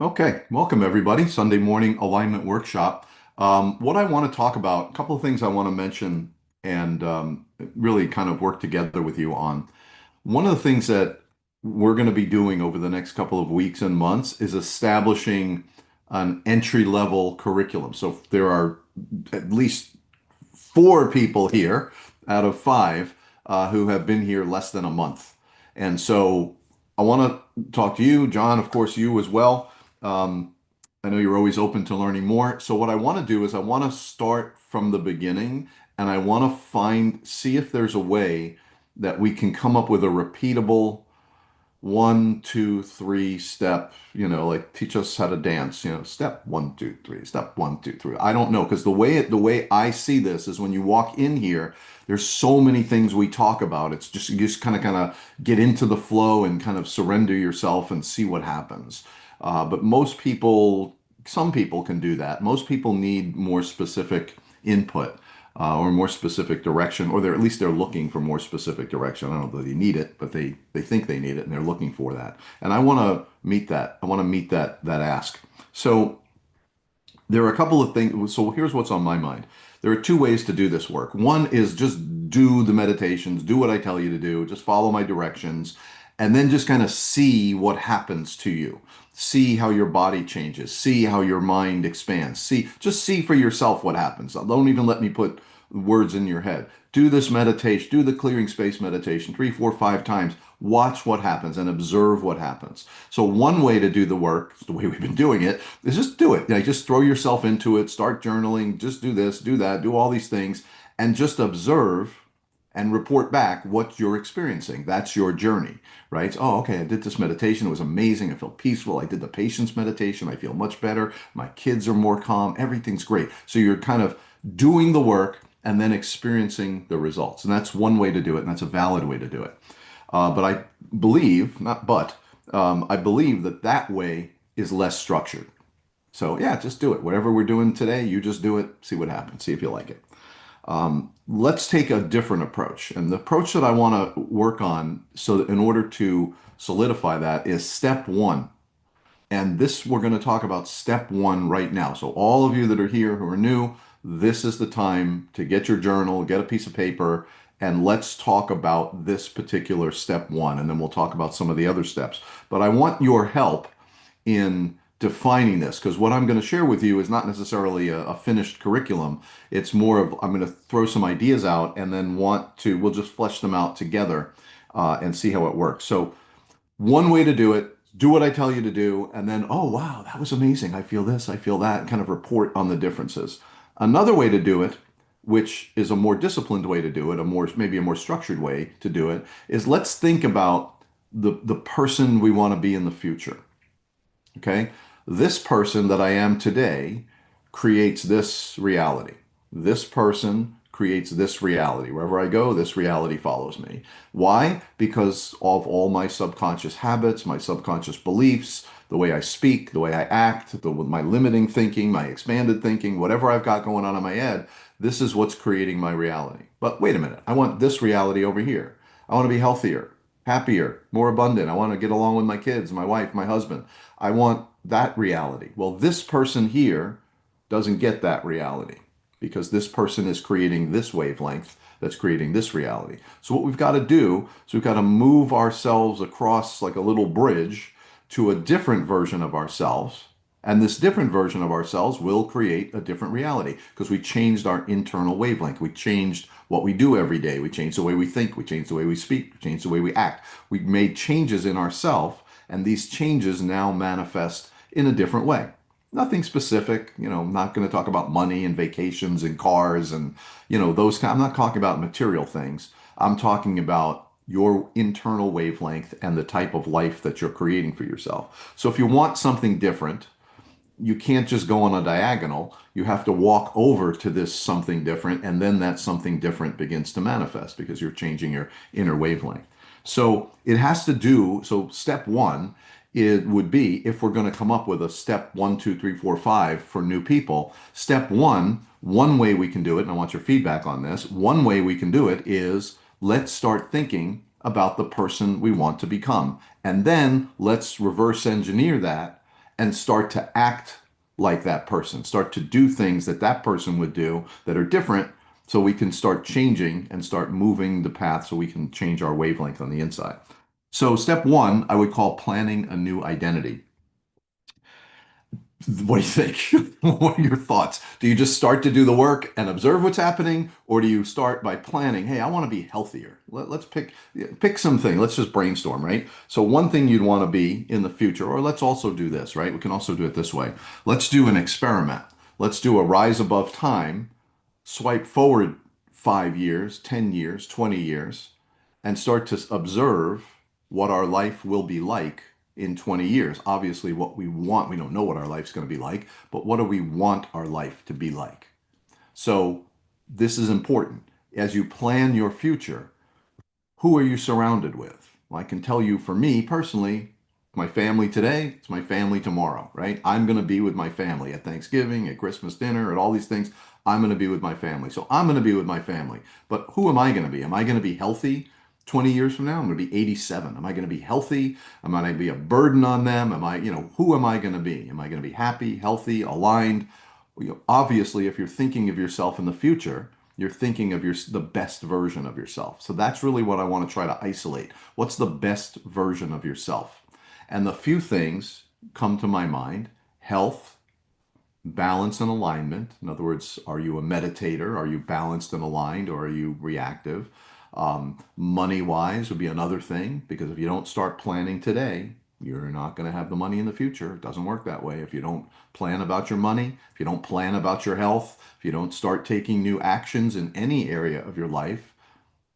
Okay, welcome everybody. Sunday morning alignment workshop. What I want to talk about, a couple of things I want to mention and really kind of work together with you on. One of the things that we're going to be doing over the next couple of weeks and months is establishing an entry level curriculum. So there are at least four people here out of five who have been here less than a month. And so I want to talk to you, John, of course, you as well. Um, I know you're always open to learning more. So what I want to do is I want to start from the beginning and I want to see if there's a way that we can come up with a repeatable 1, 2, 3 step, like teach us how to dance, step 1, 2, 3, step 1, 2, 3. I don't know, because the way I see this is when you walk in here, there's so many things we talk about. It's just you just kind of get into the flow and kind of surrender yourself and see what happens. But some people can do that. Most people need more specific input or more specific direction, or at least they're looking for more specific direction. I don't know that they need it, but they think they need it and they're looking for that. And I want to meet that. I want to meet that ask. So there are a couple of things. So here's what's on my mind. There are two ways to do this work. One is just do the meditations, do what I tell you to do, just follow my directions, and then just kind of see what happens to you. See how your body changes, see how your mind expands. Just see for yourself what happens. Don't even let me put words in your head. Do this meditation, do the clearing space meditation 3, 4, 5 times. Watch what happens and observe what happens. So one way to do the work, the way we've been doing it, is just do it. Just throw yourself into it, start journaling, just do this, do that, do all these things, and just observe and report back what you're experiencing. That's your journey, right? Oh, okay, I did this meditation. It was amazing. I felt peaceful. I did the patience meditation. I feel much better. My kids are more calm. Everything's great. So you're kind of doing the work and then experiencing the results. And that's one way to do it, and that's a valid way to do it. But I believe, not but, I believe that way is less structured. So yeah, just do it. Whatever we're doing today, you just do it, see what happens, see if you like it. Let's take a different approach. And the approach that I want to work on, so that in order to solidify that, is step one. And this, we're going to talk about step one right now. So all of you that are here who are new, this is the time to get your journal, get a piece of paper, and let's talk about this particular step one. And then we'll talk about some of the other steps. But I want your help in defining this, because what I'm going to share with you is not necessarily a finished curriculum. It's more of, I'm going to throw some ideas out and then we'll just flesh them out together and see how it works. So one way to do it, do what I tell you to do, and then, oh, wow, that was amazing. I feel this, I feel that, and kind of report on the differences. Another way to do it, which is a more disciplined way to do it, maybe a more structured way to do it, is let's think about the person we want to be in the future. Okay? This person that I am today creates this reality. This person creates this reality. Wherever I go, this reality follows me. Why? Because of all my subconscious habits, my subconscious beliefs, the way I speak, the way I act, my limiting thinking, my expanded thinking, whatever I've got going on in my head, this is what's creating my reality. But wait a minute, I want this reality over here. I want to be healthier, happier, more abundant. I want to get along with my kids, my wife, my husband. I want that reality. Well, this person here doesn't get that reality because this person is creating this wavelength that's creating this reality. So what we've got to do is we've got to move ourselves across like a little bridge to a different version of ourselves. And this different version of ourselves will create a different reality because we changed our internal wavelength. We changed what we do every day. We changed the way we think. We changed the way we speak. We changed the way we act. We made changes in ourselves, and these changes now manifest in a different way. Nothing specific, I'm not going to talk about money and vacations and cars and, those kind. I'm not talking about material things. I'm talking about your internal wavelength and the type of life that you're creating for yourself. So if you want something different, you can't just go on a diagonal. You have to walk over to this something different, and then that something different begins to manifest because you're changing your inner wavelength. So it has to do, so step one, it would be if we're going to come up with a step 1, 2, 3, 4, 5 for new people. Step one way we can do it, and I want your feedback on this. One way we can do it is let's start thinking about the person we want to become. And then let's reverse engineer that and start to act like that person, start to do things that that person would do that are different, so we can start changing and start moving the path so we can change our wavelength on the inside. So, step one, I would call planning a new identity. What do you think? What are your thoughts? Do you just start to do the work and observe what's happening, or do you start by planning, hey, I want to be healthier. Let's pick something. Let's just brainstorm, right? So one thing you'd want to be in the future, or let's also do this, right? We can also do it this way. Let's do an experiment. Let's do a rise above time, swipe forward 5 years, 10 years, 20 years, and start to observe what our life will be like in 20 years. Obviously, what we want, we don't know what our life's going to be like, but what do we want our life to be like? So, this is important. As you plan your future, who are you surrounded with? Well, I can tell you for me personally, my family today, it's my family tomorrow, right? I'm going to be with my family at Thanksgiving, at Christmas dinner, at all these things. I'm going to be with my family. So I'm going to be with my family. But who am I going to be? Am I going to be healthy 20 years from now? I'm going to be 87. Am I going to be healthy? Am I going to be a burden on them? Am I, who am I going to be? Am I going to be happy, healthy, aligned? Obviously, if you're thinking of yourself in the future, you're thinking of the best version of yourself. So that's really what I want to try to isolate. What's the best version of yourself? And the few things come to my mind: health, balance, and alignment. In other words, are you a meditator? Are you balanced and aligned, or are you reactive? Money wise would be another thing, because if you don't start planning today, you're not going to have the money in the future. It doesn't work that way. If you don't plan about your money, if you don't plan about your health, if you don't start taking new actions in any area of your life,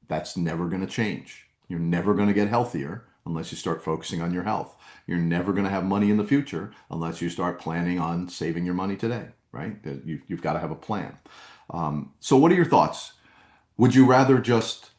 that's never going to change. You're never going to get healthier unless you start focusing on your health. You're never going to have money in the future unless you start planning on saving your money today, right? You've got to have a plan. So, what are your thoughts? Would you rather just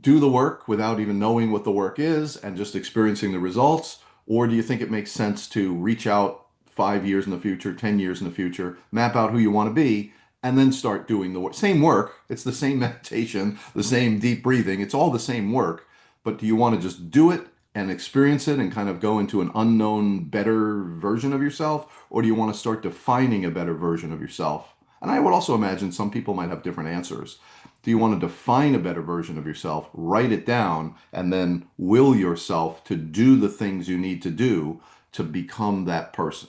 do the work without even knowing what the work is and just experiencing the results? Or do you think it makes sense to reach out 5 years in the future, 10 years in the future, map out who you want to be, and then start doing the work? Same work. It's the same meditation, the same deep breathing. It's all the same work. But do you want to just do it and experience it and kind of go into an unknown, better version of yourself? Or do you want to start defining a better version of yourself? And I would also imagine some people might have different answers. Do you want to define a better version of yourself, write it down, and then will yourself to do the things you need to do to become that person?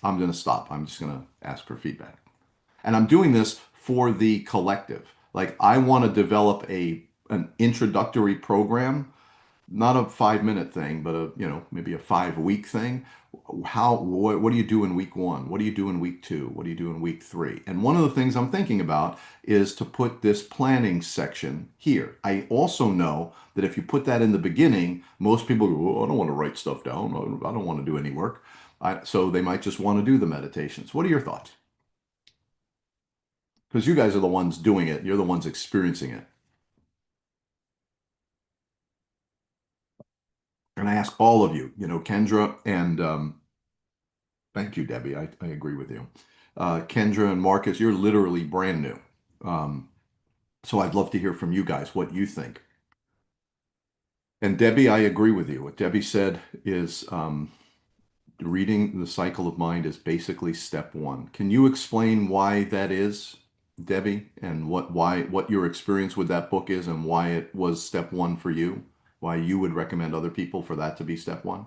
I'm going to stop. I'm just going to ask for feedback. And I'm doing this for the collective. Like, I want to develop an introductory program, not a 5 minute thing, but maybe a 5 week thing. What do you do in week one? What do you do in week two? What do you do in week three? And one of the things I'm thinking about is to put this planning section here. I also know that if you put that in the beginning, most people go, oh, I don't want to write stuff down. I don't want to do any work. So they might just want to do the meditations. What are your thoughts? Because you guys are the ones doing it. You're the ones experiencing it. And I ask all of you, Kendra and thank you, Debbie. I agree with you. Kendra and Marcus, you're literally brand new. Um, so I'd love to hear from you guys what you think. And Debbie, I agree with you. What Debbie said is reading The Cycle of Mind is basically step one. Can you explain why that is, Debbie, and what your experience with that book is and why it was step one for you? Why you would recommend other people for that to be step one?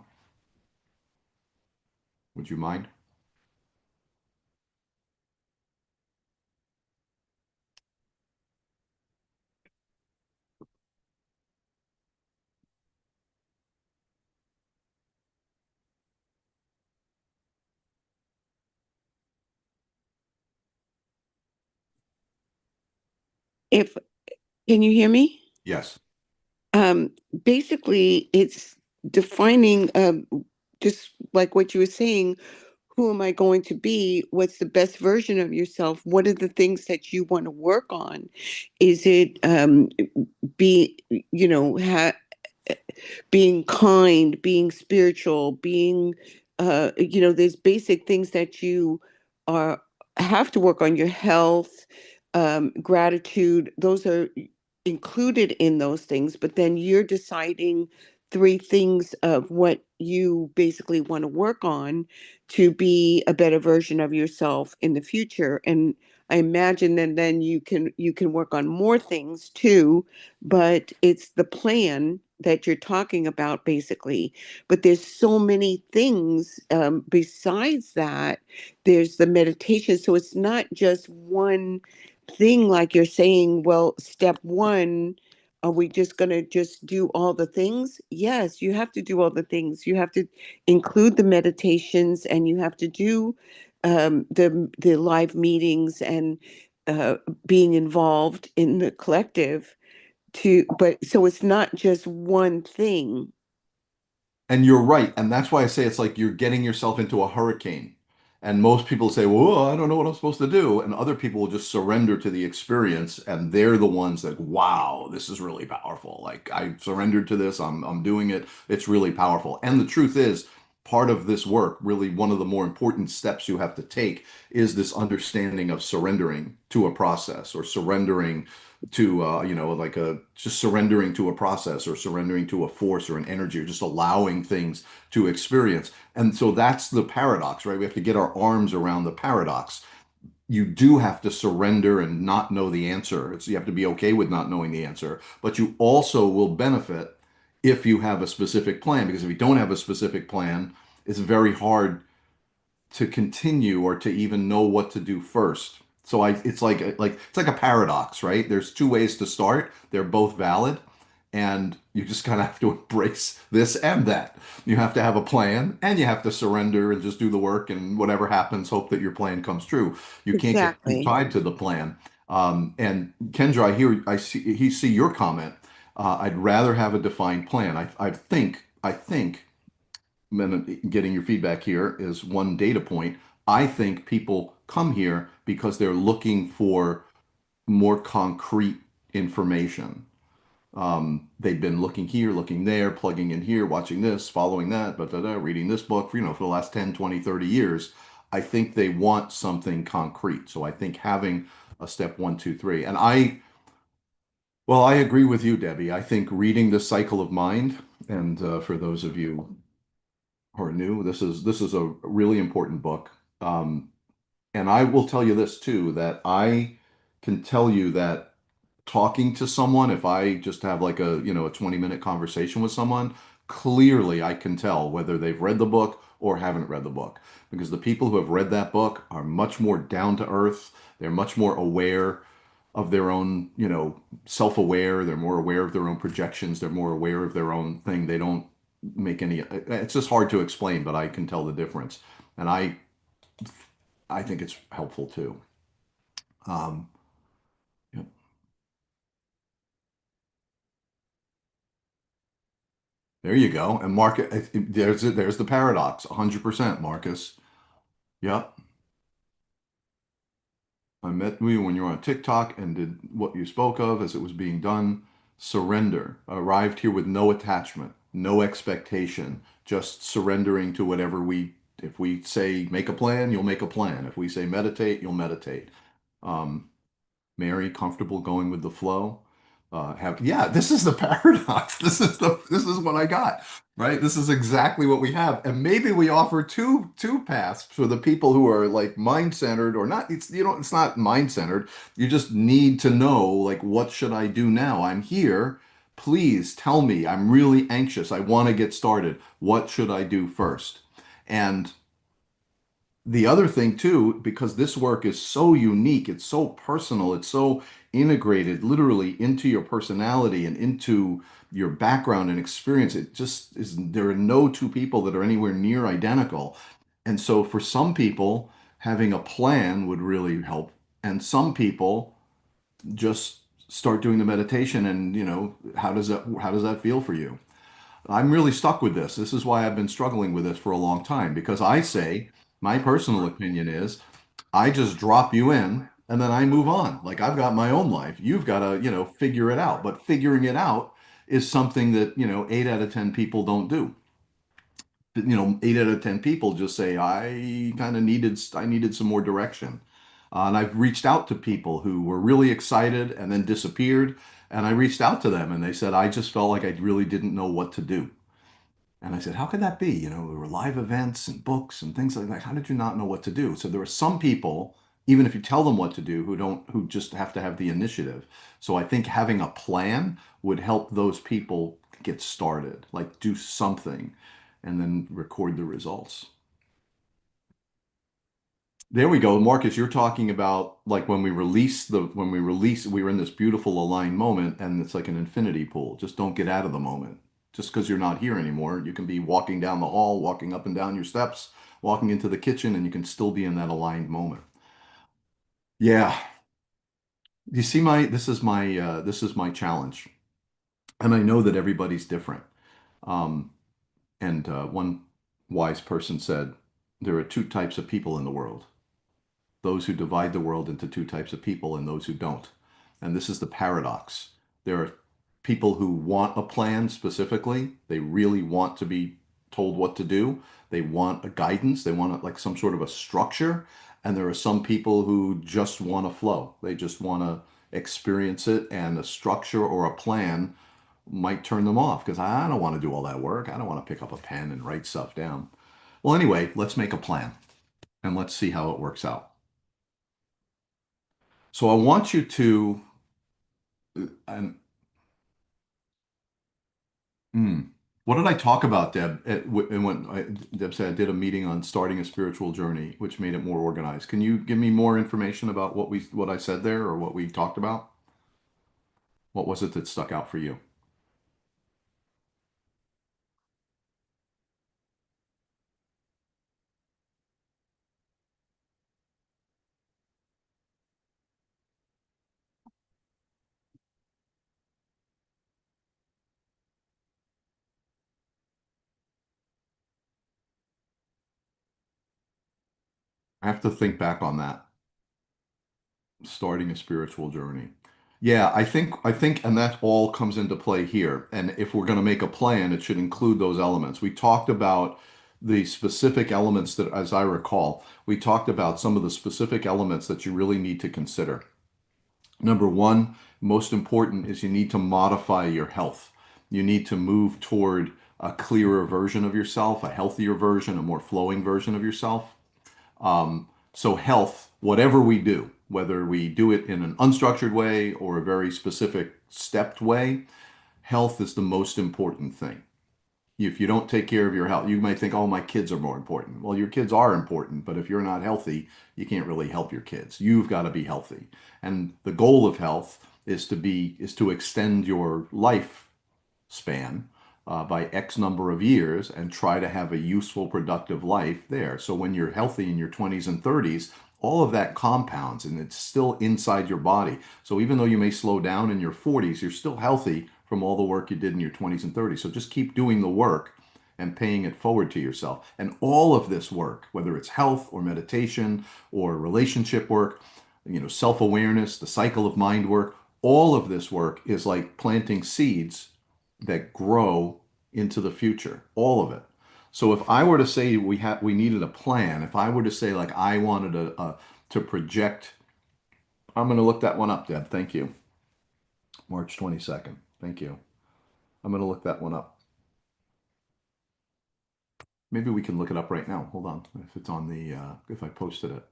Would you mind? If Can you hear me? Yes. Um, Basically, it's defining, just like what you were saying, who am I going to be? What's the best version of yourself? What are the things that you want to work on? Is it be you know ha, being kind, being spiritual, being there's basic things that you are have to work on: your health, gratitude. Those are included in those things, but then you're deciding three things of what you basically want to work on to be a better version of yourself in the future. And I imagine that then you can work on more things too, but it's the plan that you're talking about basically. But there's so many things besides that. There's the meditation, so it's not just one thing like you're saying, well, step one, are we just going to just do all the things? Yes, you have to do all the things. You have to include the meditations, and you have to do the live meetings, and uh, being involved in the collective to, but so it's not just one thing. And you're right. And that's why I say it's like you're getting yourself into a hurricane. And most people say, well, I don't know what I'm supposed to do. And other people will just surrender to the experience. And they're the ones that, wow, this is really powerful. Like I surrendered to this. I'm doing it. It's really powerful. And the truth is, part of this work, really one of the more important steps you have to take is this understanding of surrendering to a process or surrendering to like a just surrendering to a process or surrendering to a force or an energy or just allowing things to experience. And so that's the paradox, right? We have to get our arms around the paradox. You do have to surrender and not know the answer. You have to be okay with not knowing the answer, but you also will benefit if you have a specific plan, because if you don't have a specific plan, it's very hard to continue or to even know what to do first. So it's like a paradox, right? There's two ways to start. They're both valid, and you just kind of have to embrace this and that. You have to have a plan, and you have to surrender and just do the work, and whatever happens, hope that your plan comes true. You can't get too Exactly. tied to the plan. And Kendra, I see your comment. I'd rather have a defined plan. I think getting your feedback here is one data point. I think people come here because they're looking for more concrete information. They've been looking here, looking there, plugging in here, watching this, following that, reading this book for the last 10, 20, 30 years. I think they want something concrete. So I think having a step one, two, three. Well, I agree with you, Debbie. I think reading The Cycle of Mind, and for those of you or new. This is a really important book. And I will tell you this too, that I can tell you that talking to someone, if I just have like a 20-minute conversation with someone, clearly I can tell whether they've read the book or haven't read the book. Because the people who have read that book are much more down to earth. They're much more aware of their own, self-aware. They're more aware of their own projections. They're more aware of their own thing. They don't make any, it's just hard to explain, but I can tell the difference. And I think it's helpful too. Um, yeah. There you go. And Marcus, there's the paradox, 100%, Marcus. Yep. I met you when you were on TikTok and did what you spoke of as it was being done. Surrender. Arrived here with no attachment, no expectation, just surrendering to whatever if we say make a plan, you'll make a plan. If we say meditate, you'll meditate. Um, Mary, comfortable going with the flow. Yeah, this is the paradox. This is what I got, right? This is exactly what we have. And maybe we offer two paths for the people who are like mind-centered or not. It's not mind-centered. You just need to know like what should I do now? I'm here. Please tell me. I'm really anxious. I want to get started. What should I do first? And the other thing too, because this work is so unique, it's so personal, it's so integrated literally into your personality and into your background and experience. It just is, there are no two people that are anywhere near identical. And so for some people, having a plan would really help. And some people just start doing the meditation and, how does that feel for you? I'm really stuck with this. This is why I've been struggling with this for a long time because I say, my personal opinion is, I just drop you in and then I move on. Like I've got my own life. You've got to, figure it out. But figuring it out is something that, 8 out of 10 people don't do. 8 out of 10 people just say, I needed some more direction. And I've reached out to people who were really excited and then disappeared. And I reached out to them and they said, I just felt like I really didn't know what to do. And I said, how could that be? You know, there were live events and books and things like that. How did you not know what to do? So there are some people, even if you tell them what to do, who just have to have the initiative. So I think having a plan would help those people get started, like do something and then record the results. There we go. Marcus, you're talking about like when we were in this beautiful aligned moment and it's like an infinity pool. Just don't get out of the moment. Just because you're not here anymore, you can be walking down the hall, walking up and down your steps, walking into the kitchen, and you can still be in that aligned moment. Yeah. You see this is my challenge. And I know that everybody's different. Um, and one wise person said, there are two types of people in the world. Those who divide the world into two types of people and those who don't. And this is the paradox. There are people who want a plan specifically. They really want to be told what to do. They want a guidance. They want like some sort of a structure. And there are some people who just want to flow. They just want to experience it, and a structure or a plan might turn them off because I don't want to do all that work. I don't want to pick up a pen and write stuff down. Well, anyway, let's make a plan and let's see how it works out. So I want you to, and what did I talk about, Deb? And when Deb said I did a meeting on starting a spiritual journey, which made it more organized. Can you give me more information about what I said there or what we talked about? What was it that stuck out for you? I have to think back on that. Starting a spiritual journey. Yeah, I think and that all comes into play here. And if we're going to make a plan, it should include those elements. We talked about the specific elements that, as I recall, we talked about some of the specific elements that you really need to consider. Number one, most important is you need to modify your health. You need to move toward a clearer version of yourself, a healthier version, a more flowing version of yourself. So health, whatever we do, whether we do it in an unstructured way or a very specific stepped way, health is the most important thing. If you don't take care of your health, you might think, oh, my kids are more important. Well, your kids are important, but if you're not healthy, you can't really help your kids. You've got to be healthy. And the goal of health is to extend your life span by X number of years and try to have a useful, productive life there. So when you're healthy in your 20s and 30s, all of that compounds and it's still inside your body. So even though you may slow down in your 40s, you're still healthy from all the work you did in your 20s and 30s. So just keep doing the work and paying it forward to yourself. And all of this work, whether it's health or meditation or relationship work, self-awareness, the cycle of mind work, all of this work is like planting seeds that grow into the future, all of it. So if I were to say we needed a plan, if I were to say like I wanted to project, I'm going to look that one up, Deb. Thank you. March 22nd. Thank you. I'm going to look that one up. Maybe we can look it up right now. Hold on. If it's on the if I posted it,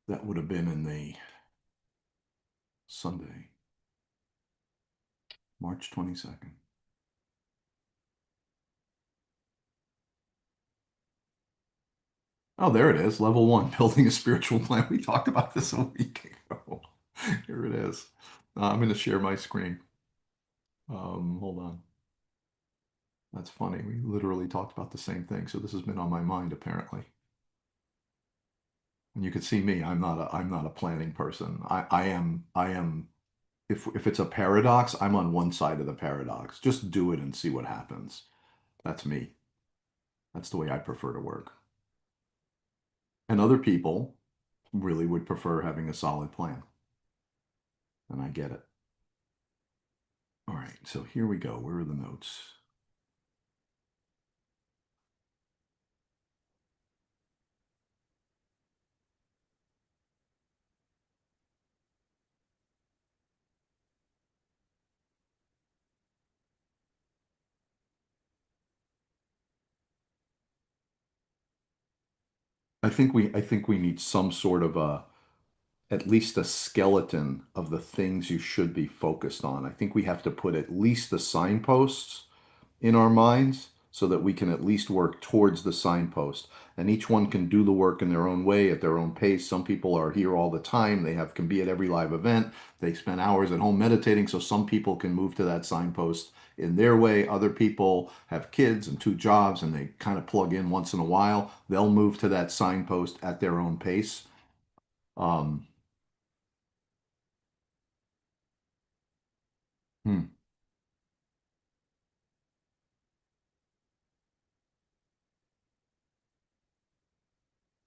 that would have been in the Sunday, March 22nd. Oh, there it is. Level one, building a spiritual plan. We talked about this a week ago. Here it is. I'm going to share my screen. Hold on. That's funny. We literally talked about the same thing. So this has been on my mind apparently. And you can see me. I'm not a planning person. I am if it's a paradox, I'm on one side of the paradox. Just do it and see what happens. That's me. That's the way I prefer to work. And other people really would prefer having a solid plan. And I get it. All right, so here we go. Where are the notes? I think we need some sort of a at least a skeleton of the things you should be focused on. I think we have to put at least the signposts in our minds so that we can at least work towards the signpost. And each one can do the work in their own way at their own pace. Some people are here all the time. They have can be at every live event. They spend hours at home meditating. So some people can move to that signpost in their way. Other people have kids and two jobs and they kind of plug in once in a while. They'll move to that signpost at their own pace. Um, hmm.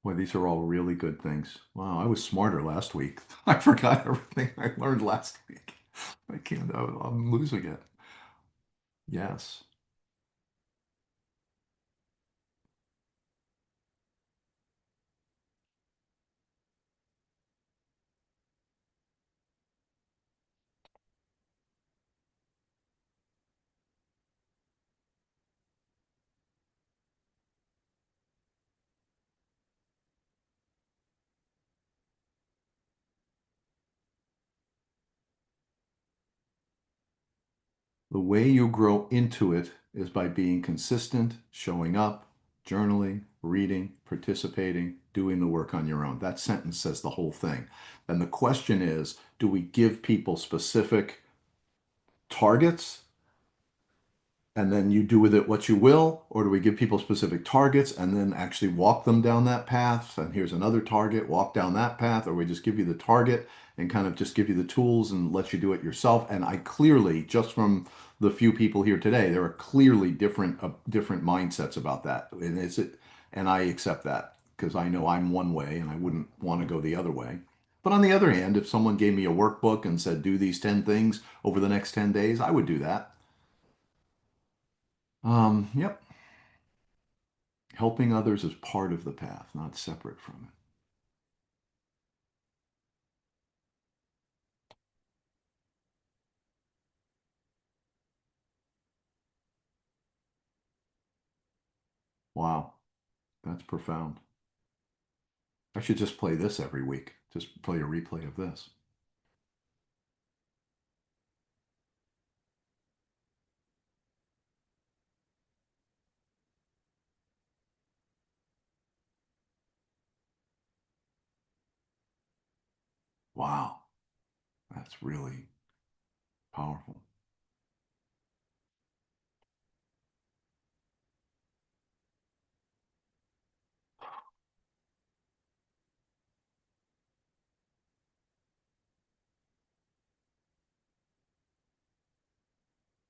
Boy, these are all really good things. Wow, I was smarter last week. I forgot everything I learned last week. I can't, I'm losing it. Yes. The way you grow into it is by being consistent, showing up, journaling, reading, participating, doing the work on your own. That sentence says the whole thing. And the question is, do we give people specific targets and then you do with it what you will? Or do we give people specific targets and then actually walk them down that path? And here's another target, walk down that path. Or we just give you the target and kind of just give you the tools and let you do it yourself. And I clearly, just from the few people here today, there are clearly different mindsets about that. And I accept that because I know I'm one way and I wouldn't want to go the other way. But on the other hand, if someone gave me a workbook and said, do these 10 things over the next 10 days, I would do that. Yep. Helping others is part of the path, not separate from it. Wow, that's profound. I should just play this every week. Just play a replay of this. Wow, that's really powerful.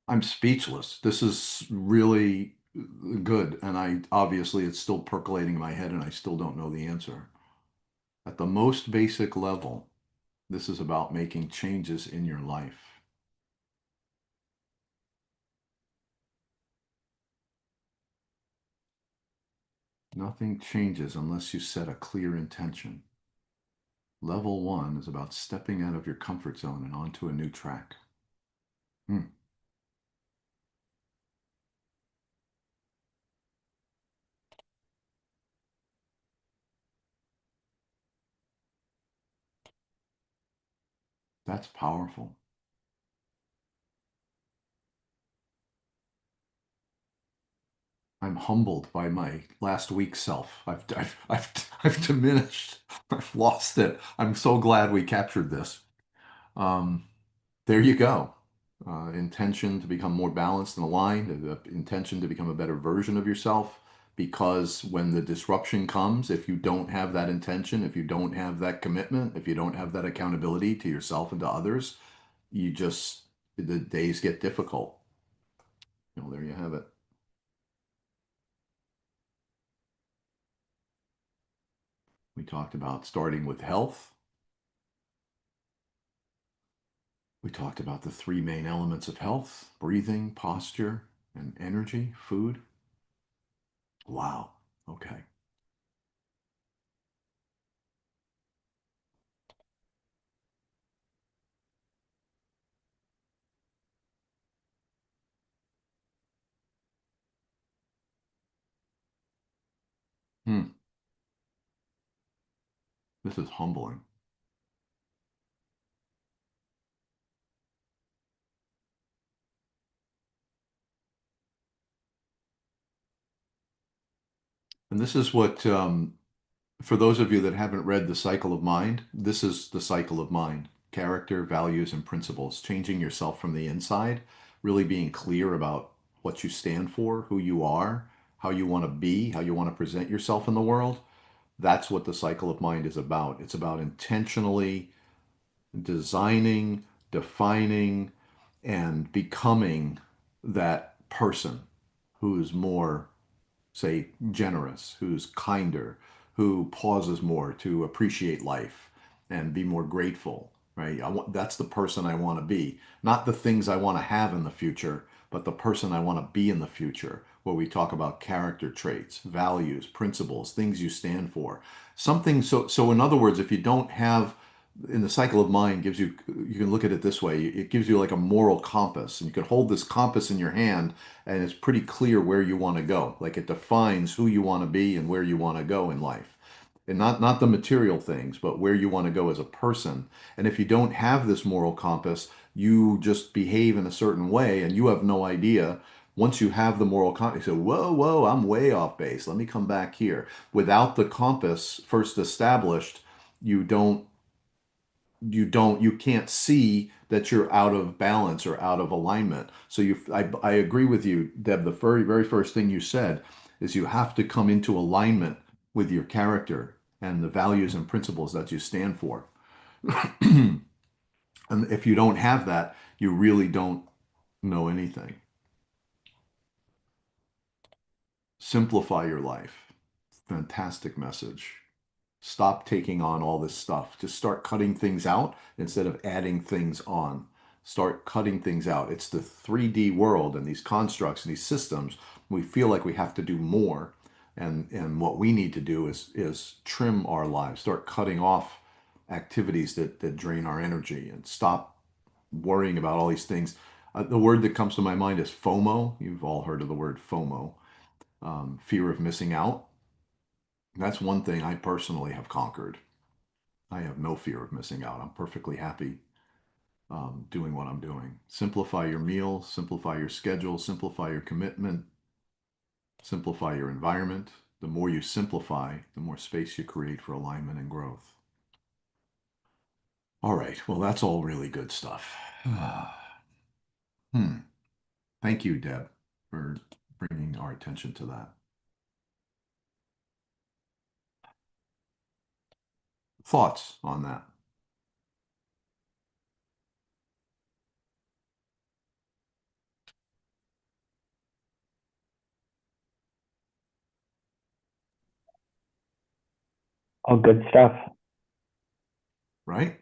I'm speechless. This is really good. And I obviously it's still percolating in my head and I still don't know the answer. At the most basic level, this is about making changes in your life. Nothing changes unless you set a clear intention. Level one is about stepping out of your comfort zone and onto a new track. Hmm, that's powerful. I'm humbled by my last week's self. I've diminished. I've lost it. I'm so glad we captured this. Um, there you go. Intention to become more balanced and aligned, intention to become a better version of yourself. Because when the disruption comes, if you don't have that intention, if you don't have that commitment, if you don't have that accountability to yourself and to others, you just, the days get difficult. There you have it. We talked about starting with health. We talked about the three main elements of health: breathing, posture, and energy, food. Wow. Okay. Hmm. This is humbling. And this is what, for those of you that haven't read The Cycle of Mind, this is the cycle of mind: character, values, and principles. Changing yourself from the inside, really being clear about what you stand for, who you are, how you want to be, how you want to present yourself in the world. That's what the cycle of mind is about. It's about intentionally designing, defining, and becoming that person who's more, say, generous, who's kinder, who pauses more to appreciate life and be more grateful, right? That's the person I want to be, not the things I want to have in the future, but the person I want to be in the future, where we talk about character traits, values, principles, things you stand for. Something so in other words, if you don't have, in the cycle of mind gives you, you can look at it this way: it gives you like a moral compass, and you can hold this compass in your hand, and it's pretty clear where you want to go. Like it defines who you want to be and where you want to go in life. And not the material things, but where you want to go as a person. And if you don't have this moral compass, you just behave in a certain way and you have no idea. Once you have the moral compass, you say, whoa, whoa, I'm way off base. Let me come back here. Without the compass first established, you don't you can't see that you're out of balance or out of alignment. So I agree with you, Deb. The very first thing you said is you have to come into alignment with your character and the values and principles that you stand for. And if you don't have that, you really don't know anything. Simplify your life. Fantastic message. Stop taking on all this stuff. Just start cutting things out instead of adding things on. Start cutting things out. It's the 3D world and these constructs and these systems. We feel like we have to do more. And what we need to do is trim our lives, start cutting off activities that drain our energy, and stop worrying about all these things. The word that comes to my mind is FOMO. You've all heard of the word FOMO, fear of missing out. That's one thing I personally have conquered. I have no fear of missing out. I'm perfectly happy doing what I'm doing. Simplify your meal, simplify your schedule, simplify your commitment, simplify your environment. The more you simplify, the more space you create for alignment and growth. All right. Well, that's all really good stuff. Hmm. Thank you, Deb, for bringing our attention to that. Thoughts on that? All good stuff. Right?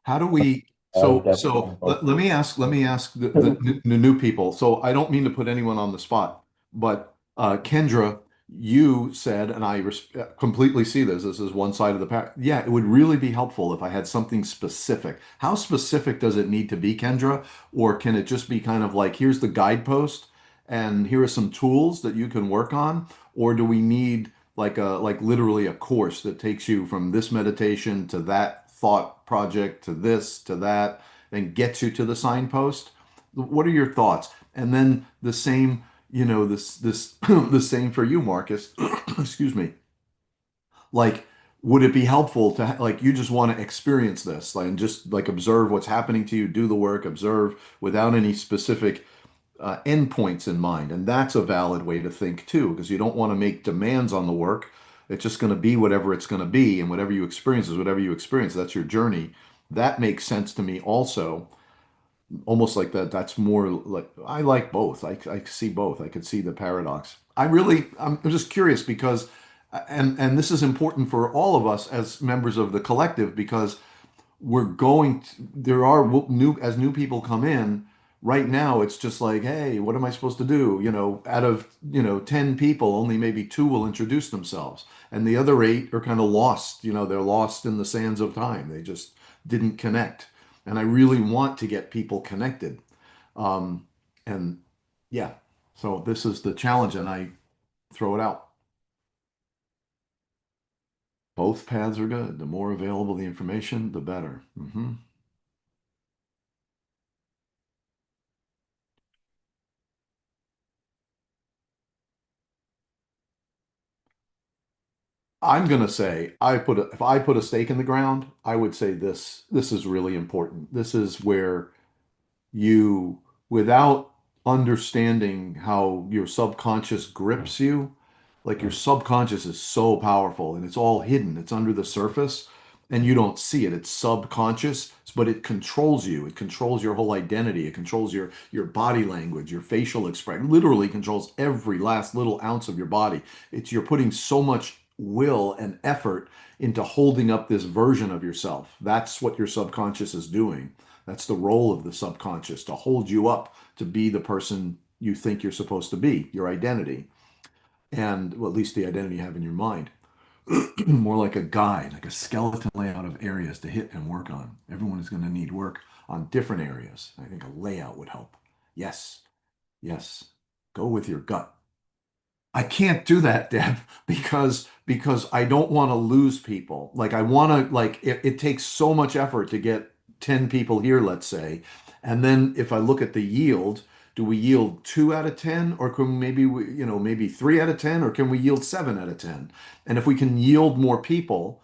How do we, Definitely. let me ask the new people. So I don't mean to put anyone on the spot, but Kendra, you said, and completely see this is one side of the pack. Yeah, it would really be helpful if I had something specific. How specific does it need to be, Kendra? Or can it just be kind of like, here's the guidepost and here are some tools that you can work on? Or do we need like literally a course that takes you from this meditation to that thought project to this to that and gets you to the signpost? What are your thoughts? And then the same, this the same for you, Marcus. Excuse me. Like, would it be helpful to like you just want to experience this, like, and just like observe what's happening to you, do the work, observe without any specific endpoints in mind. And that's a valid way to think too, because you don't want to make demands on the work. It's just going to be whatever it's going to be, and whatever you experience is whatever you experience. That's your journey. That makes sense to me also. Almost like that. That's more like I like both. I see both. I could see the paradox. I'm just curious because, and this is important for all of us as members of the collective, because there are new, as new people come in right now, it's just like, hey, what am I supposed to do? Out of 10 people, only maybe two will introduce themselves, and the other eight are kind of lost. They're lost in the sands of time. They just didn't connect, and I really want to get people connected. And yeah, so this is the challenge, and I throw it out. Both paths are good. The more available the information, the better. I'm gonna say if I put a stake in the ground, I would say this is really important. This is where you, without understanding how your subconscious grips you, like your subconscious is so powerful and it's all hidden, it's under the surface and you don't see it. It's subconscious, but it controls you. It controls your whole identity. It controls your body language, your facial expression, literally controls every last little ounce of your body. It's you're putting so much will and effort into holding up this version of yourself. That's what your subconscious is doing. That's the role of the subconscious, to hold you up to be the person you think you're supposed to be, your identity, and well, at least the identity you have in your mind. More like a guide, like a skeleton layout of areas to hit and work on. Everyone is going to need work on different areas. I think a layout would help. Yes, yes. Go with your gut. I can't do that, Deb, because I don't want to lose people. Like I want to like it takes so much effort to get 10 people here, let's say. And then if I look at the yield, do we yield 2 out of 10 or can maybe maybe 3 out of 10 or can we yield 7 out of 10? And if we can yield more people,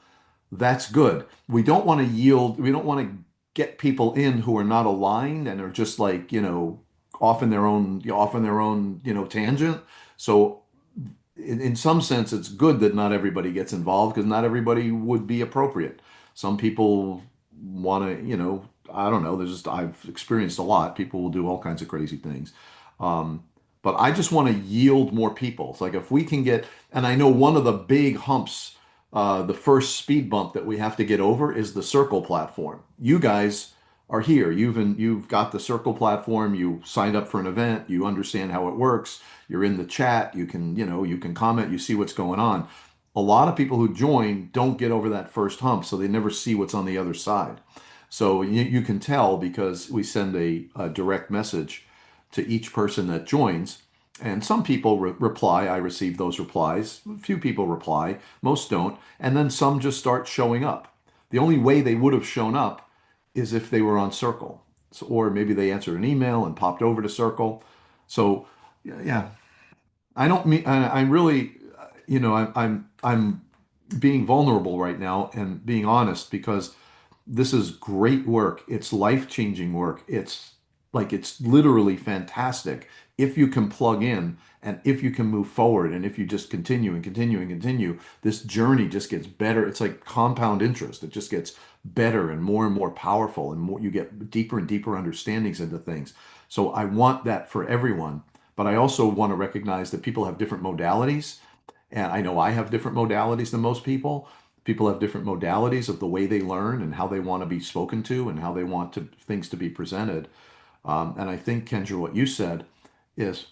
that's good. We don't want to get people in who are not aligned and are just like, off in their own, tangent. So in some sense, it's good that not everybody gets involved because not everybody would be appropriate. Some people want to, I don't know. I've experienced a lot. People will do all kinds of crazy things. Um, but I just want to yield more people. It's like if we can get, and I know one of the big humps, the first speed bump that we have to get over is the Circle platform. You guys are here. You've got the Circle platform. You signed up for an event. You understand how it works. You're in the chat. You can comment. You see what's going on. A lot of people who join don't get over that first hump, so they never see what's on the other side. So you can tell because we send a direct message to each person that joins. And some people reply. I receive those replies. A few people reply, most don't. And then some just start showing up. The only way they would have shown up is if they were on Circle. So, or maybe they answered an email and popped over to Circle. So, yeah, I don't mean, I'm really, I'm being vulnerable right now and being honest because this is great work. It's life-changing work. It's literally fantastic if you can plug in and if you can move forward and if you just continue and continue and continue, this journey just gets better. It's like compound interest. It just gets better and more powerful and more you get deeper and deeper understandings into things. So I want that for everyone, but I also want to recognize that people have different modalities. And I know I have different modalities than most people. People have different modalities of the way they learn and how they want to be spoken to and how they want things to be presented. And I think, Kendra, what you said is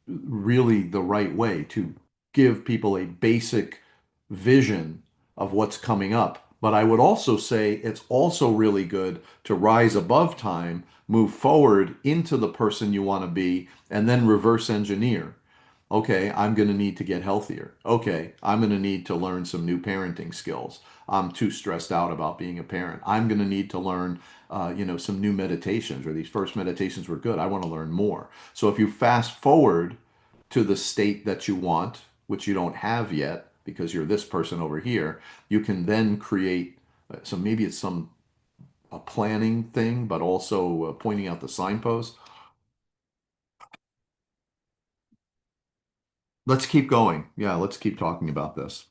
really the right way to give people a basic vision of what's coming up. But I would also say it's also really good to rise above time, move forward into the person you want to be, and then reverse engineer. Okay, I'm going to need to get healthier. Okay, I'm going to need to learn some new parenting skills. I'm too stressed out about being a parent. I'm going to need to learn, some new meditations, or these first meditations were good. I want to learn more. So if you fast forward to the state that you want, which you don't have yet because you're this person over here, you can then create. So maybe it's some a planning thing, but also pointing out the signposts. Let's keep going. Yeah, let's keep talking about this.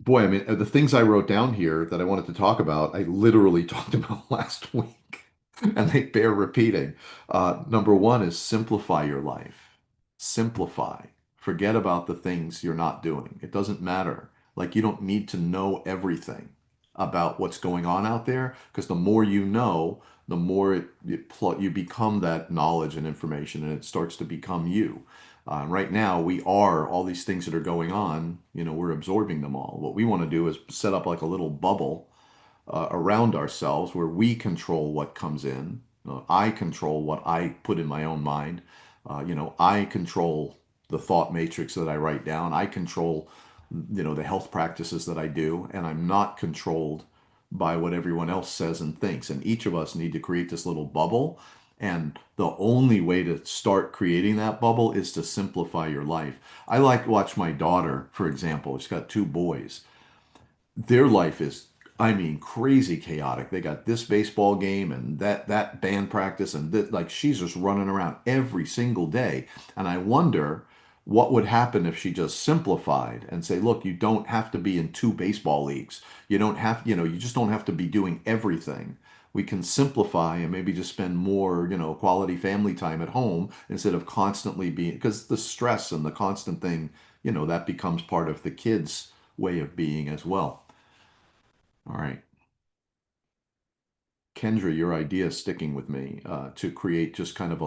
Boy, I mean, the things I wrote down here that I wanted to talk about, I literally talked about last week, and they bear repeating. Number one is simplify your life. Simplify. Forget about the things you're not doing. It doesn't matter. Like, you don't need to know everything about what's going on out there, because the more you know, the more you become that knowledge and information, and it starts to become you. Right now, we are all these things that are going on, we're absorbing them all. What we want to do is set up like a little bubble around ourselves where we control what comes in. I control what I put in my own mind. I control the thought matrix that I write down. I control, the health practices that I do, and I'm not controlled by what everyone else says and thinks. And each of us need to create this little bubble. And the only way to start creating that bubble is to simplify your life. I like to watch my daughter, for example. She's got two boys. Their life is, I mean, crazy chaotic. They got this baseball game and that band practice and like she's just running around every single day. And I wonder what would happen if she just simplified and say, look, you don't have to be in two baseball leagues. You don't have, you just don't have to be doing everything. We can simplify and maybe just spend more, quality family time at home instead of constantly being, because the stress and the constant thing, that becomes part of the kids' way of being as well. All right. Kendra, your idea is sticking with me to create just kind of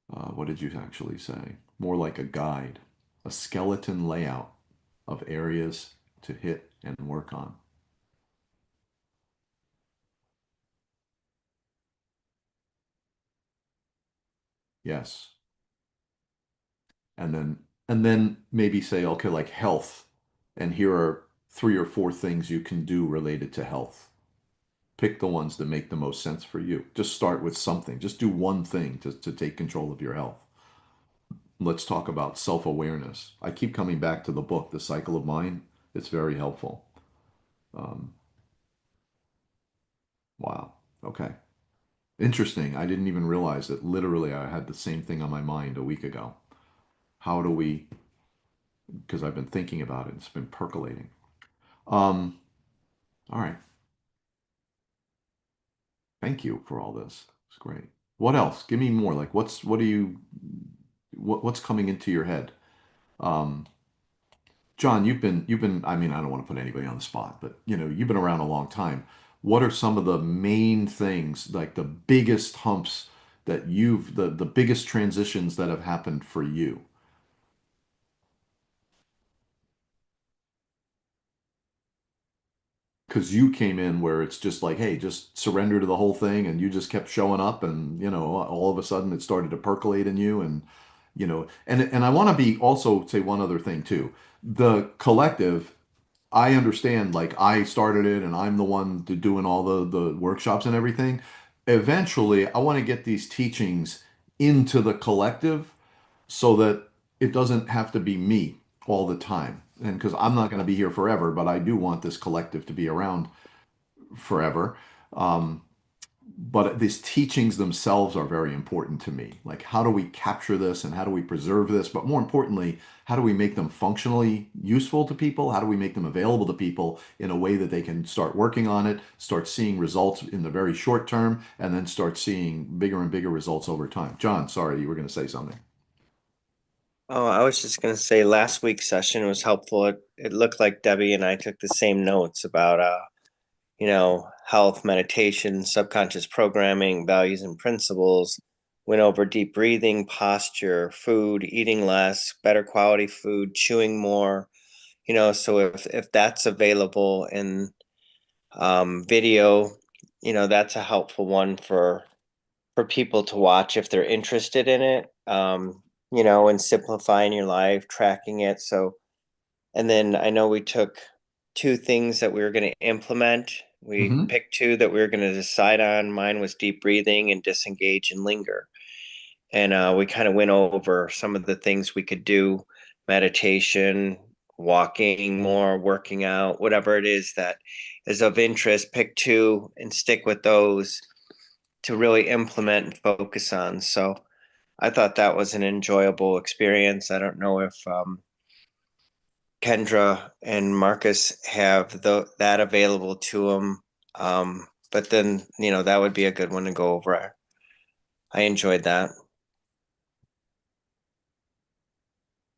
what did you actually say? More like a guide, a skeleton layout of areas to hit and work on. Yes. And then maybe say, okay, like health, and here are 3 or 4 things you can do related to health. Pick the ones that make the most sense for you. Just start with something. Just do one thing to take control of your health. Let's talk about self-awareness. I keep coming back to the book, The Cycle of Mind. It's very helpful. Um, wow. Okay. Interesting. I didn't even realize that literally I had the same thing on my mind a week ago. How do we, because I've been thinking about it, it's been percolating. Um, all right. Thank you for all this. It's great. What else? Give me more. Like what's coming into your head? Um, John, you've been, I mean, I don't want to put anybody on the spot, but you've been around a long time. What are some of the main things, like the biggest humps that the biggest transitions that have happened for you? Because you came in where it's just like, hey, just surrender to the whole thing, and you just kept showing up, and all of a sudden it started to percolate in you, and and I want to be also say one other thing too. The collective, I understand, like I started it and I'm the one doing all the workshops and everything. Eventually, I want to get these teachings into the collective so that it doesn't have to be me all the time. And because I'm not going to be here forever, but I do want this collective to be around forever. Um, but these teachings themselves are very important to me. Like, how do we capture this and how do we preserve this? But more importantly, how do we make them functionally useful to people? How do we make them available to people in a way that they can start working on it, start seeing results in the very short term, and then start seeing bigger and bigger results over time? John, sorry, you were going to say something. Oh, I was just going to say last week's session was helpful. It looked like Debbie and I took the same notes about, health, meditation, subconscious programming, values and principles, went over deep breathing, posture, food, eating less, better quality food, chewing more, so if that's available in video, that's a helpful one for people to watch if they're interested in it. And simplifying your life, tracking it. So, and then I know we took 2 things that we were going to implement. We Hmm. picked 2 that we were going to decide on. Mine was deep breathing and disengage and linger. And we kind of went over some of the things we could do: meditation, walking more, working out, whatever it is that is of interest. Pick 2 and stick with those to really implement and focus on. So I thought that was an enjoyable experience. I don't know if Kendra and Marcus have that available to them. But then, that would be a good one to go over. I enjoyed that.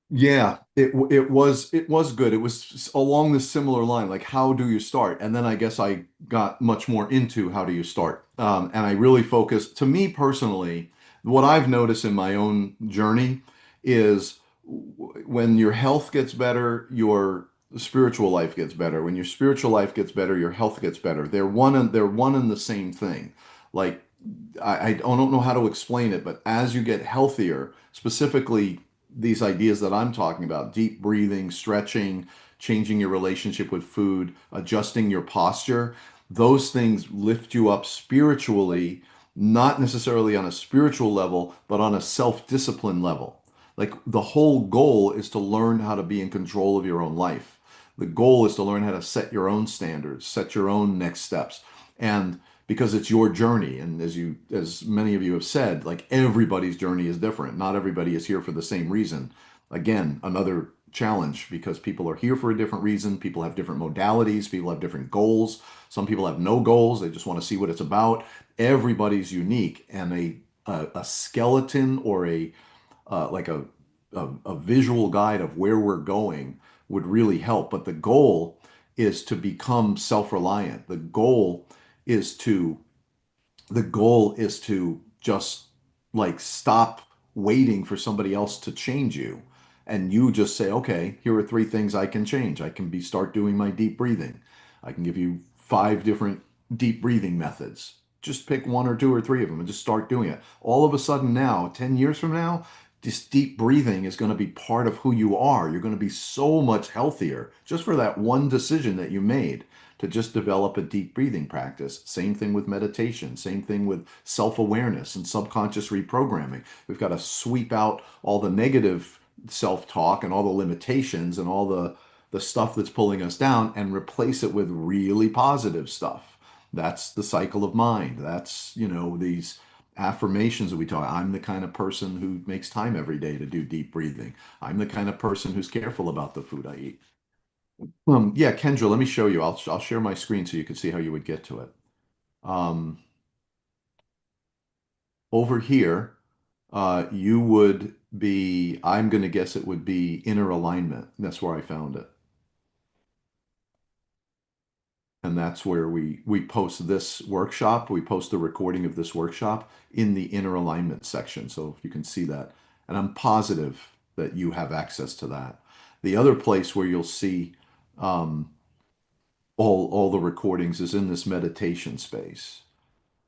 Yeah, it was good. It was along the similar line, like how do you start? And then I guess I got much more into how do you start. And I really focused, to me personally, what I've noticed in my own journey is when your health gets better, your spiritual life gets better. When your spiritual life gets better, your health gets better. They're one and the same thing. Like I don't know how to explain it, but as you get healthier, specifically these ideas that I'm talking about, deep breathing, stretching, changing your relationship with food, adjusting your posture, those things lift you up spiritually, not necessarily on a spiritual level, but on a self-discipline level. Like the whole goal is to learn how to be in control of your own life. The goal is to learn how to set your own standards, set your own next steps. And because it's your journey, and as many of you have said, like everybody's journey is different. Not everybody is here for the same reason. Again, another challenge because people are here for a different reason. People have different modalities, people have different goals. Some people have no goals, they just want to see what it's about. Everybody's unique, and a skeleton or like a visual guide of where we're going would really help. But the goal is to become self-reliant. Is to the goal is to just like stop waiting for somebody else to change you, and you just say, okay, here are three things I can change. I can be start doing my deep breathing. I can give you five different deep breathing methods. Just pick one or two or three of them and just start doing it. All of a sudden now, 10 years from now, this deep breathing is going to be part of who you are. You're going to be so much healthier just for that one decision that you made to just develop a deep breathing practice. Same thing with meditation, same thing with self awareness and subconscious reprogramming. We've got to sweep out all the negative self talk and all the limitations and all the stuff that's pulling us down and replace it with really positive stuff. That's the cycle of mind. That's, these affirmations that we talk. I'm the kind of person who makes time every day to do deep breathing. I'm the kind of person who's careful about the food I eat. Yeah, Kendra, let me show you. I'll share my screen so you can see how you would get to it. Um, Over here, you would be, I'm going to guess it would be inner alignment. That's where I found it. And that's where we post this workshop. We post the recording of this workshop in the inner alignment section. So if you can see that, and I'm positive that you have access to that. The other place where you'll see um, all the recordings is in this meditation space.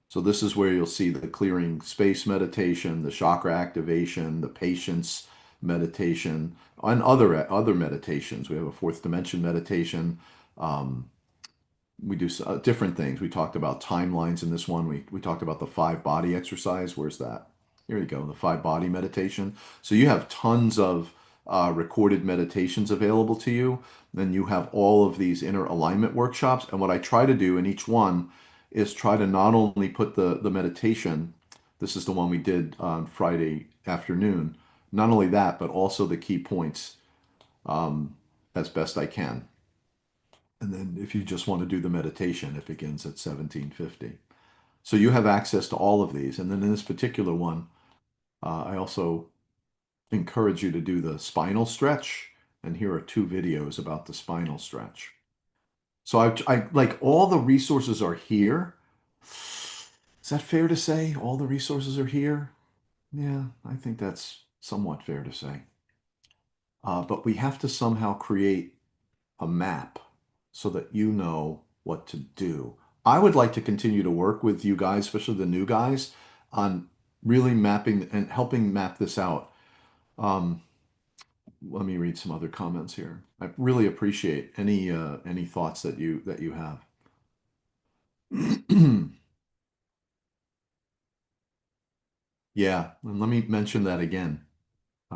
So this is where you'll see the clearing space meditation, the chakra activation, the patience meditation, and other meditations. We have a fourth dimension meditation. Um, we do different things. We talked about timelines in this one. We talked about the five body exercise. Where's that? Here you go, the five body meditation. So you have tons of recorded meditations available to you. Then you have all of these inner alignment workshops. And what I try to do in each one is try to not only put the meditation, this is the one we did on Friday afternoon, not only that, but also the key points um, as best I can. And then if you just want to do the meditation, it begins at 1750. So you have access to all of these. And then in this particular one, I also encourage you to do the spinal stretch. And here are two videos about the spinal stretch. So I like all the resources are here. Is that fair to say? All the resources are here? Yeah, I think that's somewhat fair to say. But we have to somehow create a map so that you know what to do. I would like to continue to work with you guys, especially the new guys, on really mapping and helping map this out. Um, Let me read some other comments here. I really appreciate any thoughts that you have. Yeah, and let me mention that again.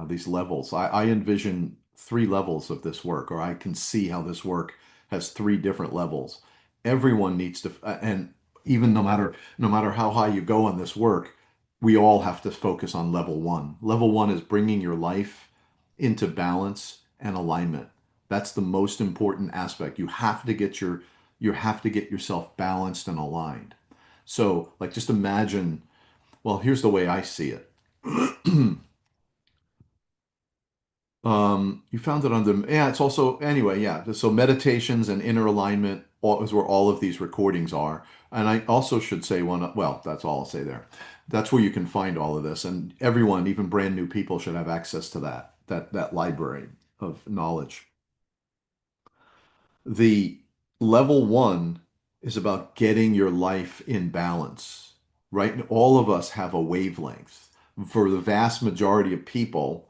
These levels. I envision three levels of this work, or I can see how this work has three different levels. Everyone needs to, and even no matter how high you go on this work, we all have to focus on level one. Level one is bringing your life into balance and alignment. That's the most important aspect. You have to get yourself balanced and aligned. So, like, just imagine. Well, here's the way I see it. You found it under, yeah, it's also, anyway, yeah. So meditations and inner alignment is where all of these recordings are. And I also should say well, that's all I'll say there. That's where you can find all of this. And everyone, even brand new people, should have access to that library of knowledge. The level one is about getting your life in balance, right? And all of us have a wavelength. For the vast majority of people,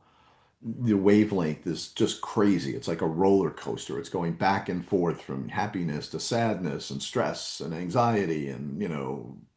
the wavelength is just crazy. It's like a roller coaster. It's going back and forth from happiness to sadness and stress and anxiety and,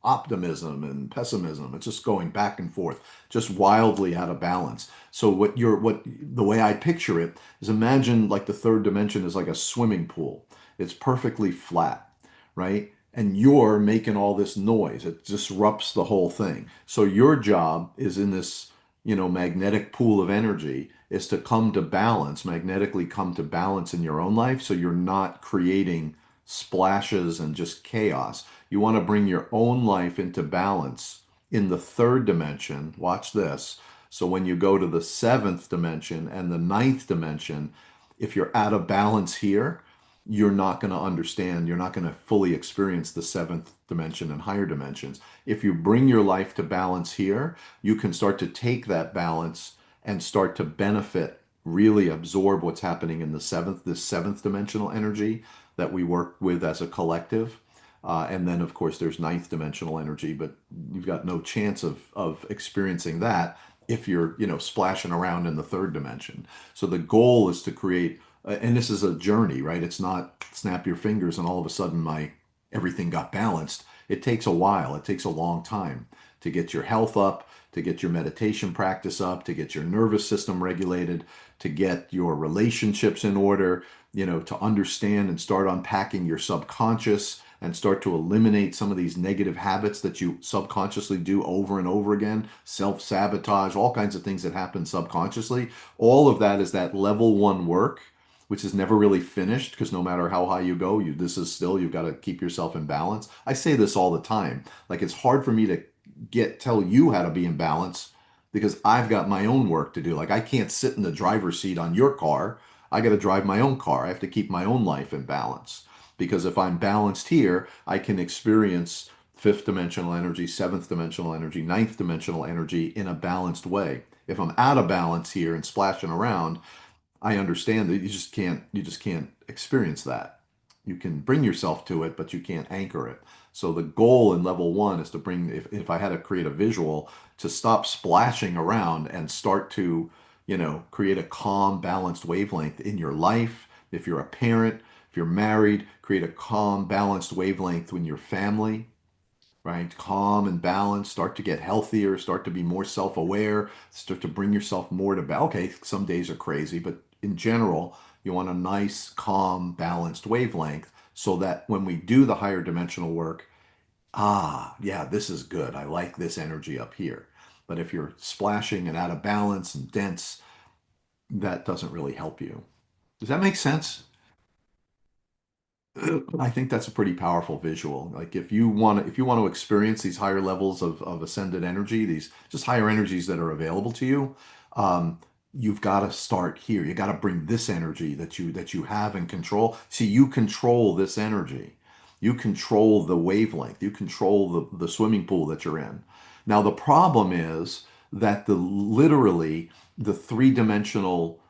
optimism and pessimism. It's just going back and forth, just wildly out of balance. So what the way I picture it is, imagine like the third dimension is like a swimming pool. It's perfectly flat, right? And you're making all this noise. It disrupts the whole thing. So your job is in this, magnetic pool of energy, is to come to balance, magnetically come to balance in your own life, so you're not creating splashes and just chaos. You want to bring your own life into balance in the third dimension. Watch this. So when you go to the seventh dimension and the ninth dimension, if you're out of balance here, you're not going to understand, you're not going to fully experience the seventh dimension and higher dimensions. If you bring your life to balance here, you can start to take that balance and start to benefit, really absorb what's happening in this seventh dimensional energy that we work with as a collective. And then, of course, there's ninth dimensional energy, but you've got no chance of experiencing that if you're, splashing around in the third dimension. So the goal is to create, and this is a journey, right? It's not snap your fingers and all of a sudden everything got balanced. It takes a while. It takes a long time to get your health up, to get your meditation practice up, to get your nervous system regulated, to get your relationships in order, to understand and start unpacking your subconscious and start to eliminate some of these negative habits that you subconsciously do over and over again, self-sabotage, all kinds of things that happen subconsciously. All of that is that level one work, which is never really finished, because no matter how high you go, you've got to keep yourself in balance. I say this all the time. Like, it's hard for me to tell you how to be in balance because I've got my own work to do. Like, I can't sit in the driver's seat on your car. I got to drive my own car. I have to keep my own life in balance, because if I'm balanced here, I can experience fifth dimensional energy, seventh dimensional energy, ninth dimensional energy in a balanced way. If I'm out of balance here and splashing around, I understand that you just can't experience that. You can bring yourself to it, but you can't anchor it. So the goal in level one is to bring, if I had to create a visual, to stop splashing around and start to, create a calm, balanced wavelength in your life. If you're a parent, if you're married, create a calm, balanced wavelength in your family, right? Calm and balanced, start to get healthier, start to be more self-aware, start to bring yourself more to okay, some days are crazy, but in general, you want a nice, calm, balanced wavelength so that when we do the higher dimensional work, yeah, this is good. I like this energy up here. But if you're splashing and out of balance and dense, that doesn't really help you. Does that make sense? I think that's a pretty powerful visual. Like, if you want to experience these higher levels of ascended energy, these just higher energies that are available to you, um, you've got to start here. You got to bring this energy that you have and control. See, you control this energy. You control the wavelength. You control the swimming pool that you're in. Now, the problem is that literally the three-dimensional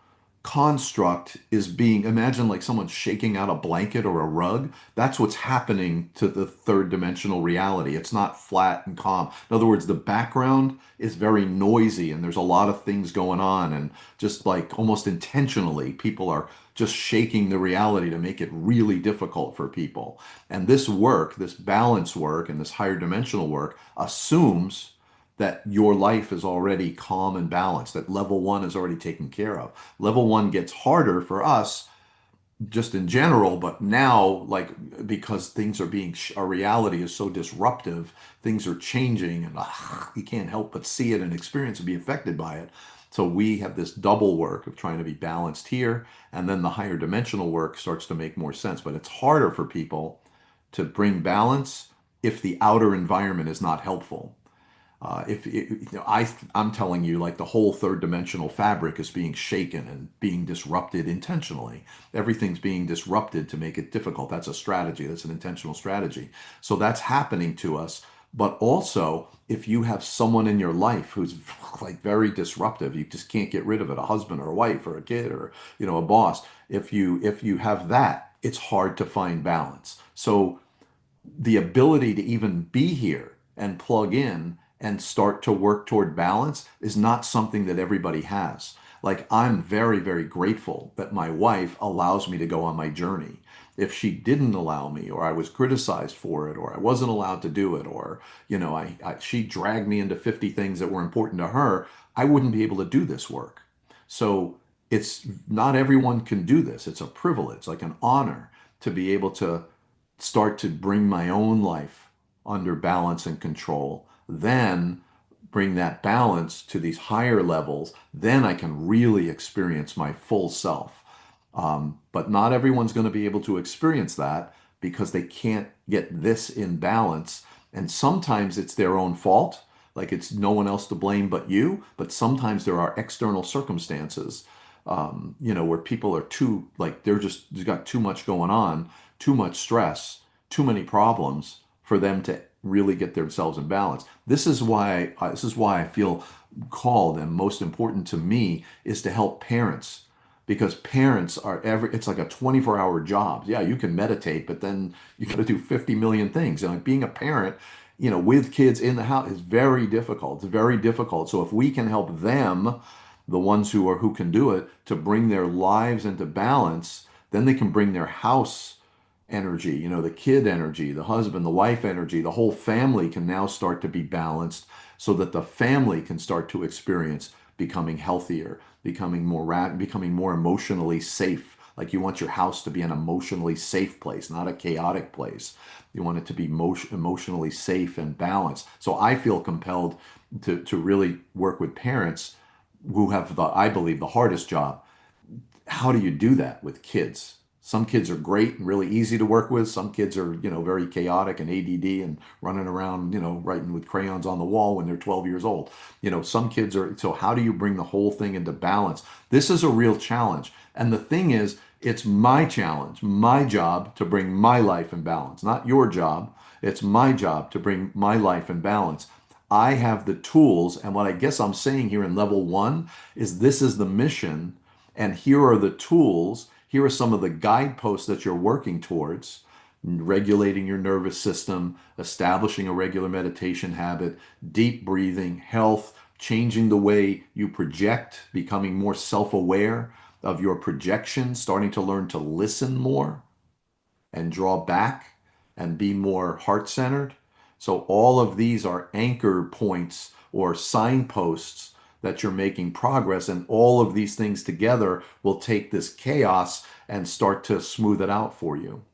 construct is being, imagine like someone shaking out a blanket or a rug. That's what's happening to the third dimensional reality. It's not flat and calm. In other words, the background is very noisy and there's a lot of things going on, and just like almost intentionally people are just shaking the reality to make it really difficult for people. And this work, this balance work and this higher dimensional work, assumes that your life is already calm and balanced, that level one is already taken care of. Level one gets harder for us just in general, but now, like, because things are our reality is so disruptive, things are changing, and you can't help but see it and experience and be affected by it. So we have this double work of trying to be balanced here, and then the higher dimensional work starts to make more sense. But it's harder for people to bring balance if the outer environment is not helpful. If I'm telling you, like, the whole third dimensional fabric is being shaken and being disrupted intentionally. Everything's being disrupted to make it difficult. That's a strategy. That's an intentional strategy. So that's happening to us. But also, if you have someone in your life who's like very disruptive, you just can't get rid of it, a husband or a wife or a kid or, a boss. If you have that, it's hard to find balance. So the ability to even be here and plug in and start to work toward balance is not something that everybody has. Like, I'm very, very grateful that my wife allows me to go on my journey. If she didn't allow me, or I was criticized for it, or I wasn't allowed to do it, or, she dragged me into 50 things that were important to her, I wouldn't be able to do this work. So it's not everyone can do this. It's a privilege, like an honor, to be able to start to bring my own life under balance and control, then bring that balance to these higher levels, then I can really experience my full self. But not everyone's going to be able to experience that because they can't get this in balance. And sometimes it's their own fault, like it's no one else to blame but you. But sometimes there are external circumstances, where people are too, like they've got too much going on, too much stress, too many problems for them to really get themselves in balance. This is why I feel called, and most important to me is to help parents, because parents are it's like a 24-hour job. Yeah, you can meditate, but then you got to do 50 million things. And like being a parent, with kids in the house is very difficult. It's very difficult. So if we can help them, the ones who can do it, to bring their lives into balance, then they can bring their house energy, the kid energy, the husband, the wife energy, the whole family can now start to be balanced, so that the family can start to experience becoming healthier, becoming more emotionally safe. Like, you want your house to be an emotionally safe place, not a chaotic place. You want it to be emotionally safe and balanced. So I feel compelled to really work with parents who have I believe, the hardest job. How do you do that with kids? Some kids are great and really easy to work with. Some kids are, very chaotic and ADD and running around, writing with crayons on the wall when they're 12 years old. Some kids are. So how do you bring the whole thing into balance? This is a real challenge. And the thing is, it's my challenge, my job to bring my life in balance, not your job. It's my job to bring my life in balance. I have the tools. And what I guess I'm saying here in level one is, this is the mission, and here are the tools. Here are some of the guideposts that you're working towards: regulating your nervous system, establishing a regular meditation habit, deep breathing, health, changing the way you project, becoming more self aware of your projection, starting to learn to listen more and draw back and be more heart centered. So, all of these are anchor points or signposts that you're making progress. And all of these things together will take this chaos and start to smooth it out for you.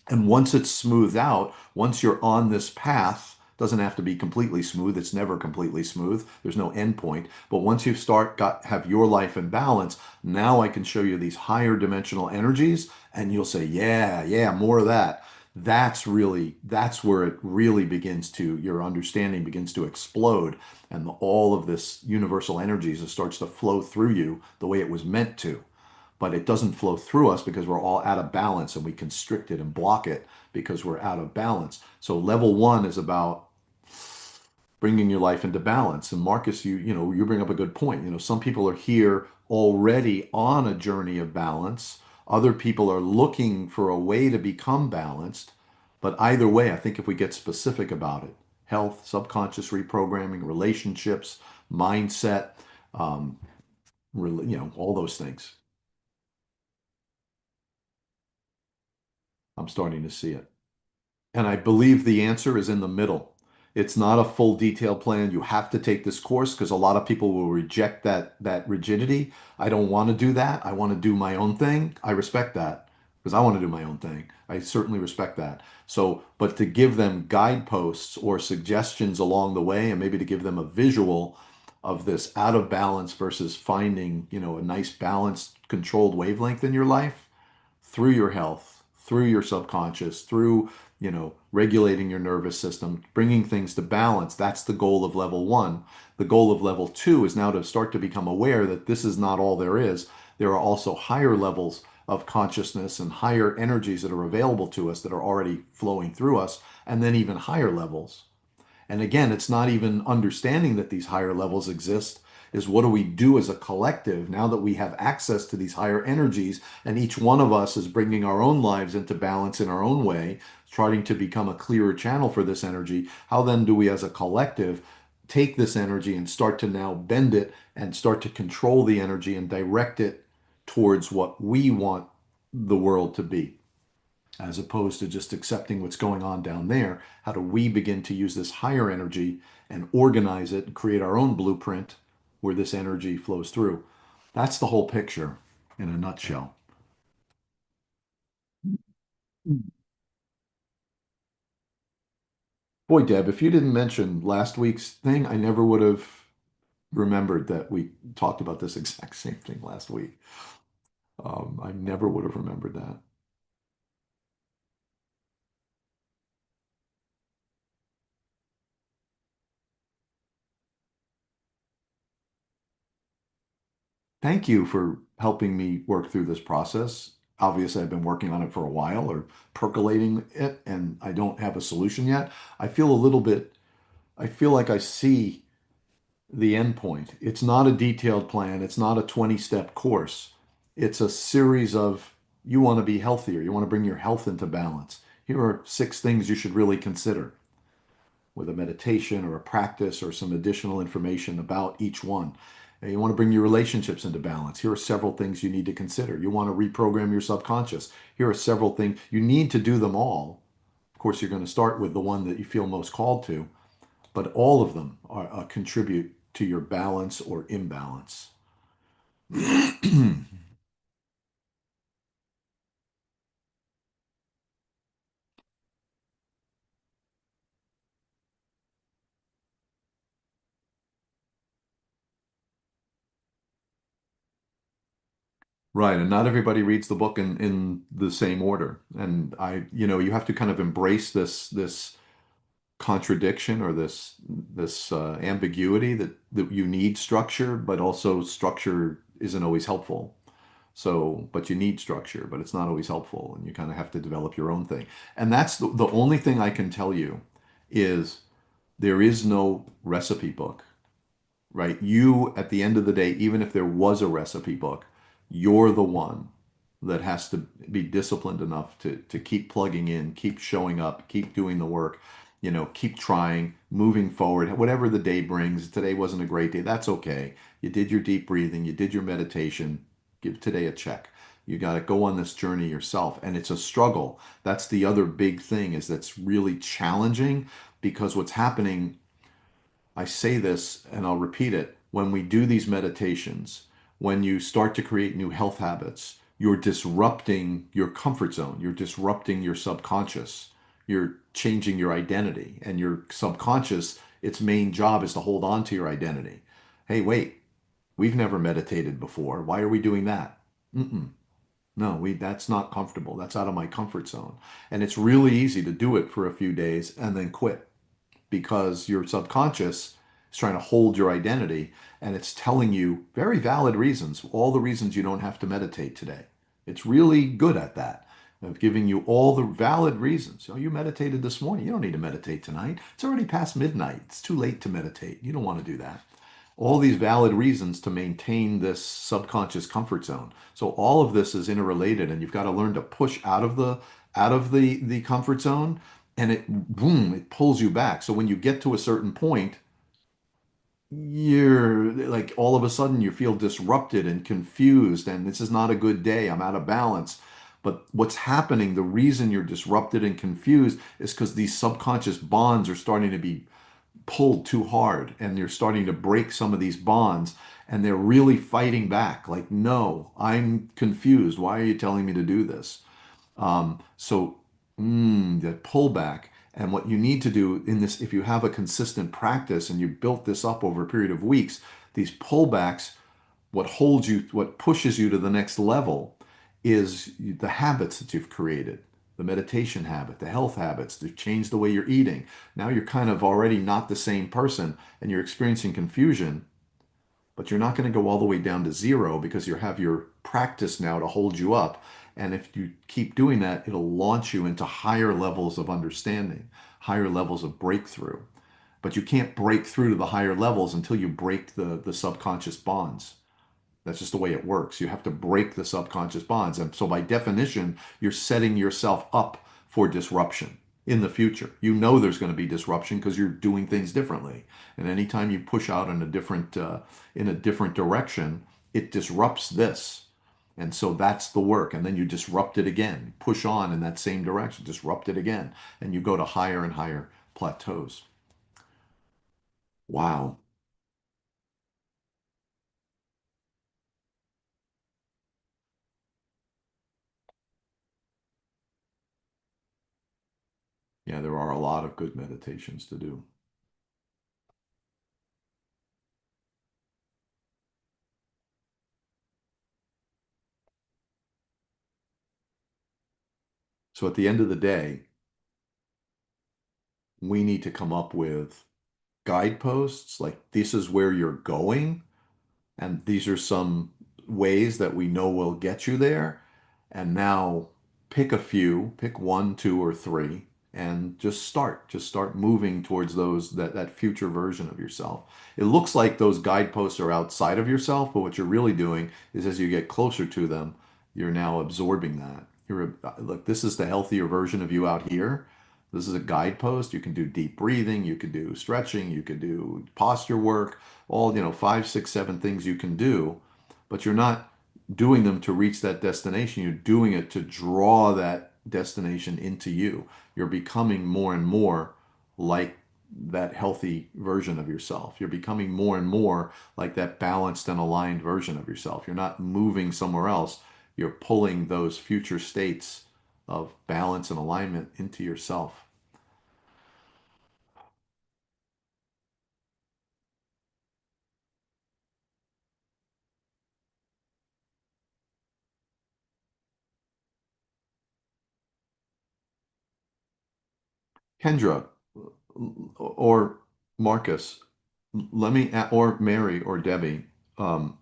And once it's smoothed out, once you're on this path, doesn't have to be completely smooth. It's never completely smooth. There's no end point. But once you have your life in balance, now I can show you these higher dimensional energies, and you'll say, yeah, yeah, more of that. That's where it really begins to, your understanding begins to explode, and all of this universal energies, it starts to flow through you the way it was meant to. But it doesn't flow through us because we're all out of balance, and we constrict it and block it because we're out of balance. So level one is about bringing your life into balance. And Marcus, you bring up a good point. Some people are here already on a journey of balance. Other people are looking for a way to become balanced. But either way, I think if we get specific about it, health, subconscious reprogramming, relationships, mindset, um, all those things, I'm starting to see it. And I believe the answer is in the middle. It's not a full detailed plan. You have to take this course, because a lot of people will reject that rigidity. I don't want to do that. I want to do my own thing. I respect that, because I want to do my own thing. I certainly respect that. So, but to give them guideposts or suggestions along the way, and maybe to give them a visual of this out of balance versus finding, a nice balanced, controlled wavelength in your life, through your health, through your subconscious, through, regulating your nervous system, bringing things to balance. That's the goal of level one. The goal of level two is now to start to become aware that this is not all there is. There are also higher levels of consciousness and higher energies that are available to us that are already flowing through us, and then even higher levels. And again, it's not even understanding that these higher levels exist, is what do we do as a collective now that we have access to these higher energies, and each one of us is bringing our own lives into balance in our own way, trying to become a clearer channel for this energy. How then do we as a collective take this energy and start to now bend it and start to control the energy and direct it towards what we want the world to be, as opposed to just accepting what's going on down there. How do we begin to use this higher energy and organize it and create our own blueprint where this energy flows through? That's the whole picture in a nutshell. Boy, Deb, if you didn't mention last week's thing, I never would have remembered that we talked about this exact same thing last week. I never would have remembered that. Thank you for helping me work through this process. Obviously, I've been working on it for a while or percolating it, and I don't have a solution yet. I feel a little bit, I feel like I see the end point. It's not a detailed plan, it's not a 20-step course. It's a series of you want to be healthier, you want to bring your health into balance. Here are 6 things you should really consider with a meditation or a practice or some additional information about each one. And you want to bring your relationships into balance. Here are several things you need to consider. You want to reprogram your subconscious. Here are several things. You need to do them all. Of course, you're going to start with the one that you feel most called to, but all of them contribute to your balance or imbalance. Right, and not everybody reads the book in the same order. And you have to kind of embrace this contradiction or this ambiguity that you need structure, but also structure isn't always helpful. So, but you need structure, but it's not always helpful, and you kind of have to develop your own thing. And that's the only thing I can tell you is there is no recipe book, right? You, at the end of the day, even if there was a recipe book, you're the one that has to be disciplined enough to keep plugging in, keep showing up, keep doing the work, keep trying, moving forward. Whatever the day brings, today wasn't a great day. That's okay. You did your deep breathing, you did your meditation. Give today a check. You got to go on this journey yourself. And it's a struggle. That's the other big thing is that's really challenging because what's happening, I say this and I'll repeat it. When we do these meditations, when you start to create new health habits, you're disrupting your comfort zone. You're disrupting your subconscious. You're changing your identity. And your subconscious, its main job is to hold on to your identity. Hey, wait, we've never meditated before. Why are we doing that? Mm-mm. No, that's not comfortable. That's out of my comfort zone. And it's really easy to do it for a few days and then quit because your subconscious is trying to hold your identity and it's telling you very valid reasons, all the reasons you don't have to meditate today. It's really good at that, of giving you all the valid reasons. You meditated this morning. You don't need to meditate tonight. It's already past midnight. It's too late to meditate. You don't want to do that. All these valid reasons to maintain this subconscious comfort zone. So all of this is interrelated, and you've got to learn to push out of the comfort zone, and it pulls you back. So when you get to a certain point, you're like all of a sudden you feel disrupted and confused, and this is not a good day. I'm out of balance. But what's happening, the reason you're disrupted and confused is because these subconscious bonds are starting to be pulled too hard and you're starting to break some of these bonds and they're really fighting back like, no, I'm confused, why are you telling me to do this? So that pullback. And what you need to do in this, if you have a consistent practice and you built this up over a period of weeks, these pullbacks, what pushes you to the next level is the habits that you've created, the meditation habit, the health habits, to change the way you're eating. Now you're kind of already not the same person and you're experiencing confusion, but you're not going to go all the way down to zero because you have your practice now to hold you up. And if you keep doing that, it'll launch you into higher levels of understanding, higher levels of breakthrough. But you can't break through to the higher levels until you break the subconscious bonds. That's just the way it works. You have to break the subconscious bonds. And so by definition, you're setting yourself up for disruption. in the future. You know there's going to be disruption because you're doing things differently. And anytime you push out in a different direction, it disrupts this. And so that's the work. And then you disrupt it again, push on in that same direction, disrupt it again, and you go to higher and higher plateaus. Wow. Yeah, there are a lot of good meditations to do. So at the end of the day, we need to come up with guideposts like this is where you're going, and these are some ways that we know will get you there. And now pick a few, pick one, two, or three, and just start moving towards that future version of yourself. It looks like those guideposts are outside of yourself, but what you're really doing is as you get closer to them, you're now absorbing that. Look, this is the healthier version of you out here. This is a guidepost. You can do deep breathing, you can do stretching, you can do posture work, all, five, six, seven things you can do, but you're not doing them to reach that destination. You're doing it to draw that destination into you. You're becoming more and more like that healthy version of yourself. You're becoming more and more like that balanced and aligned version of yourself. You're not moving somewhere else. You're pulling those future states of balance and alignment into yourself. Kendra or Marcus, or Mary or Debbie, um,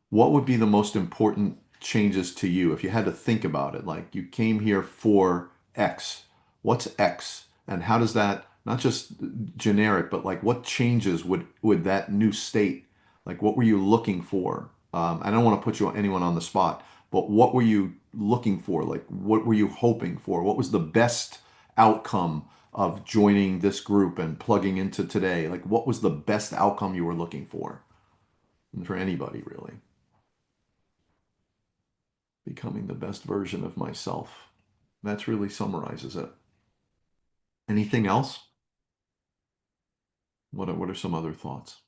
what would be the most important changes to you if you had to think about it? Like you came here for X. What's X? And how does that, not just generic, but like what changes would that new state, like what were you looking for? I don't want to put anyone on the spot, but what were you looking for? Like what were you hoping for? What was the best outcome of joining this group and plugging into today? Like what was the best outcome you were looking for? And for anybody really. Becoming the best version of myself. That really summarizes it. Anything else? What are some other thoughts?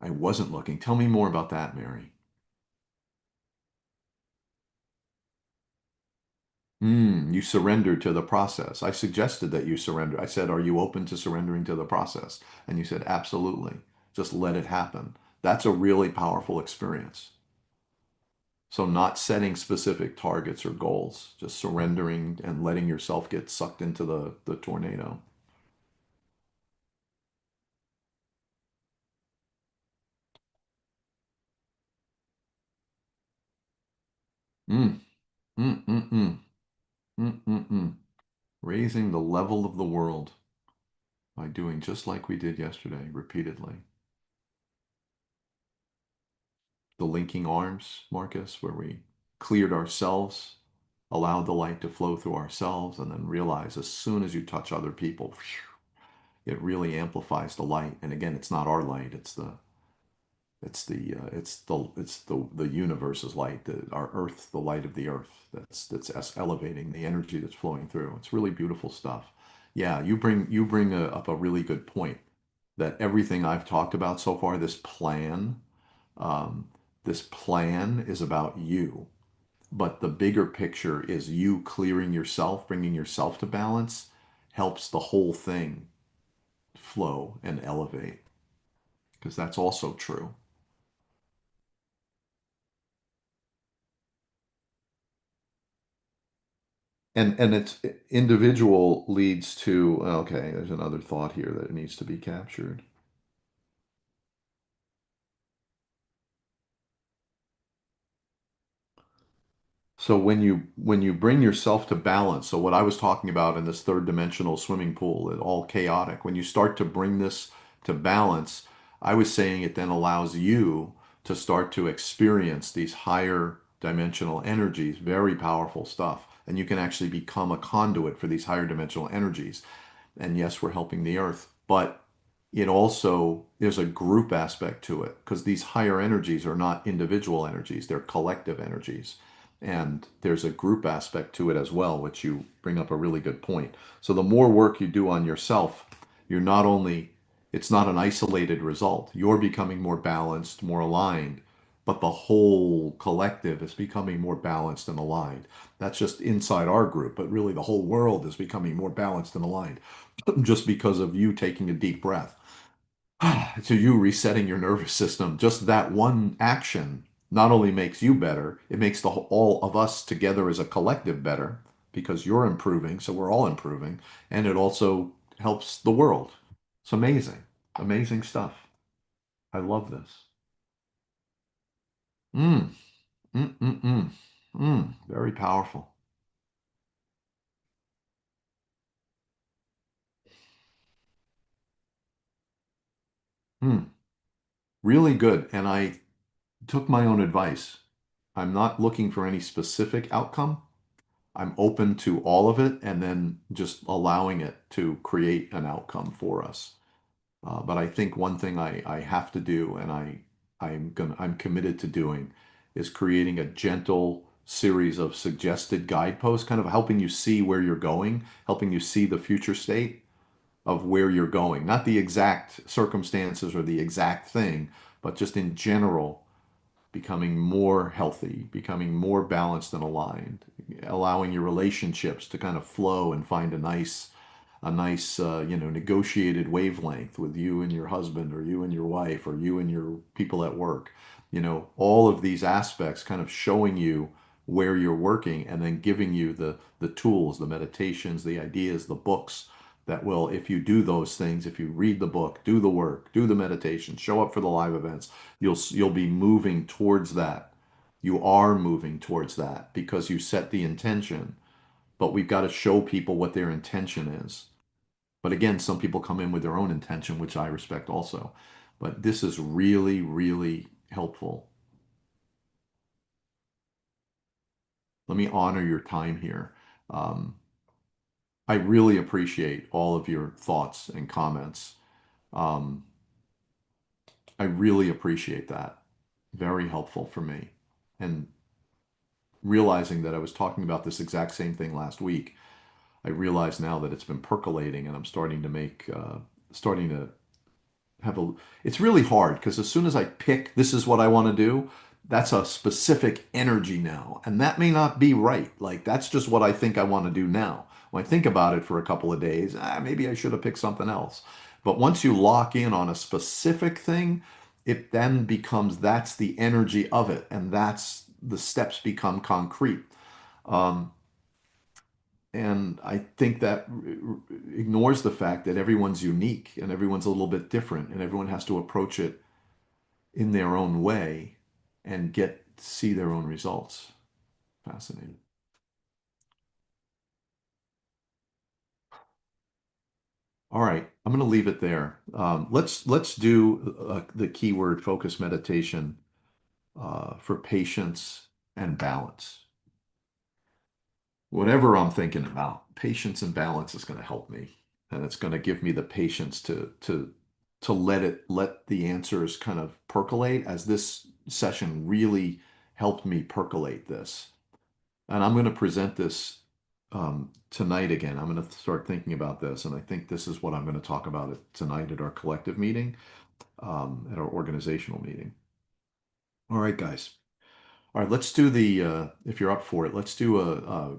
I wasn't looking. Tell me more about that, Mary. You surrendered to the process. I suggested that you surrender. I said, are you open to surrendering to the process? And you said, absolutely. Just let it happen. That's a really powerful experience. So not setting specific targets or goals, just surrendering and letting yourself get sucked into the tornado. Mm, mm, mm, mm, mm, mm, mm. Raising the level of the world by doing just like we did yesterday, repeatedly. The linking arms, Marcus, where we cleared ourselves, allowed the light to flow through ourselves, and then realize as soon as you touch other people, it really amplifies the light. And again, it's not our light; it's the universe's light, our Earth, the light of the Earth. That's elevating the energy that's flowing through. It's really beautiful stuff. Yeah, you bring up a really good point that everything I've talked about so far, um, this plan is about you, but the bigger picture is you clearing yourself, bringing yourself to balance, helps the whole thing flow and elevate because that's also true. And it's individual leads to, okay, there's another thought here that needs to be captured. So when you bring yourself to balance, so what I was talking about in this third dimensional swimming pool, it all chaotic. When you start to bring this to balance, I was saying it then allows you to start to experience these higher dimensional energies, very powerful stuff. and you can actually become a conduit for these higher dimensional energies. And yes, we're helping the earth, but it also, there's a group aspect to it because these higher energies are not individual energies, they're collective energies. And there's a group aspect to it as well, which you bring up a really good point. So the more work you do on yourself, you're not only, it's not an isolated result. You're becoming more balanced, more aligned, but the whole collective is becoming more balanced and aligned. That's just inside our group, but really the whole world is becoming more balanced and aligned just because of you taking a deep breath. To you resetting your nervous system, just that one action not only makes you better, it makes all of us together as a collective better because you're improving, so we're all improving, and it also helps the world. It's amazing, amazing stuff. I love this. Mm, mm, mm, mm, very powerful. Mm, really good. And I took my own advice. I'm not looking for any specific outcome. I'm open to all of it and then just allowing it to create an outcome for us. But I think one thing I have to do, and I'm committed to doing, is creating a gentle series of suggested guideposts, kind of helping you see where you're going, helping you see the future state of where you're going, not the exact circumstances or the exact thing, but just in general becoming more healthy, becoming more balanced and aligned, allowing your relationships to kind of flow and find a nice, negotiated wavelength with you and your husband, or you and your wife, or you and your people at work. All of these aspects kind of showing you where you're working and then giving you the tools, the meditations, the ideas, the books that will, if you do those things, if you read the book, do the work, do the meditation, show up for the live events, you'll be moving towards that. You are moving towards that because you set the intention, but we've got to show people what their intention is. But again, some people come in with their own intention, which I respect also. But this is really, really helpful. Let me honor your time here. Um, I really appreciate all of your thoughts and comments. Um, I really appreciate that. Very helpful for me. And realizing that I was talking about this exact same thing last week, I realize now that it's been percolating and I'm starting to have a, it's really hard because as soon as I pick, this is what I want to do, that's a specific energy now. And that may not be right. Like that's just what I think I want to do now. When I think about it for a couple of days, maybe I should have picked something else. But once you lock in on a specific thing, it then becomes that's the energy of it. And that's the steps become concrete. Um, and I think that ignores the fact that everyone's unique and everyone's a little bit different and everyone has to approach it in their own way and see their own results. Fascinating. All right, I'm going to leave it there. Let's do the keyword focus meditation for patience and balance. Whatever I'm thinking about, patience and balance is going to help me, and it's going to give me the patience to let the answers kind of percolate, as this session really helped me percolate this. And I'm going to present this tonight again. I'm going to start thinking about this, and I think this is what I'm going to talk about tonight at our collective meeting, at our organizational meeting. All right, guys. All right, let's do if you're up for it, let's do a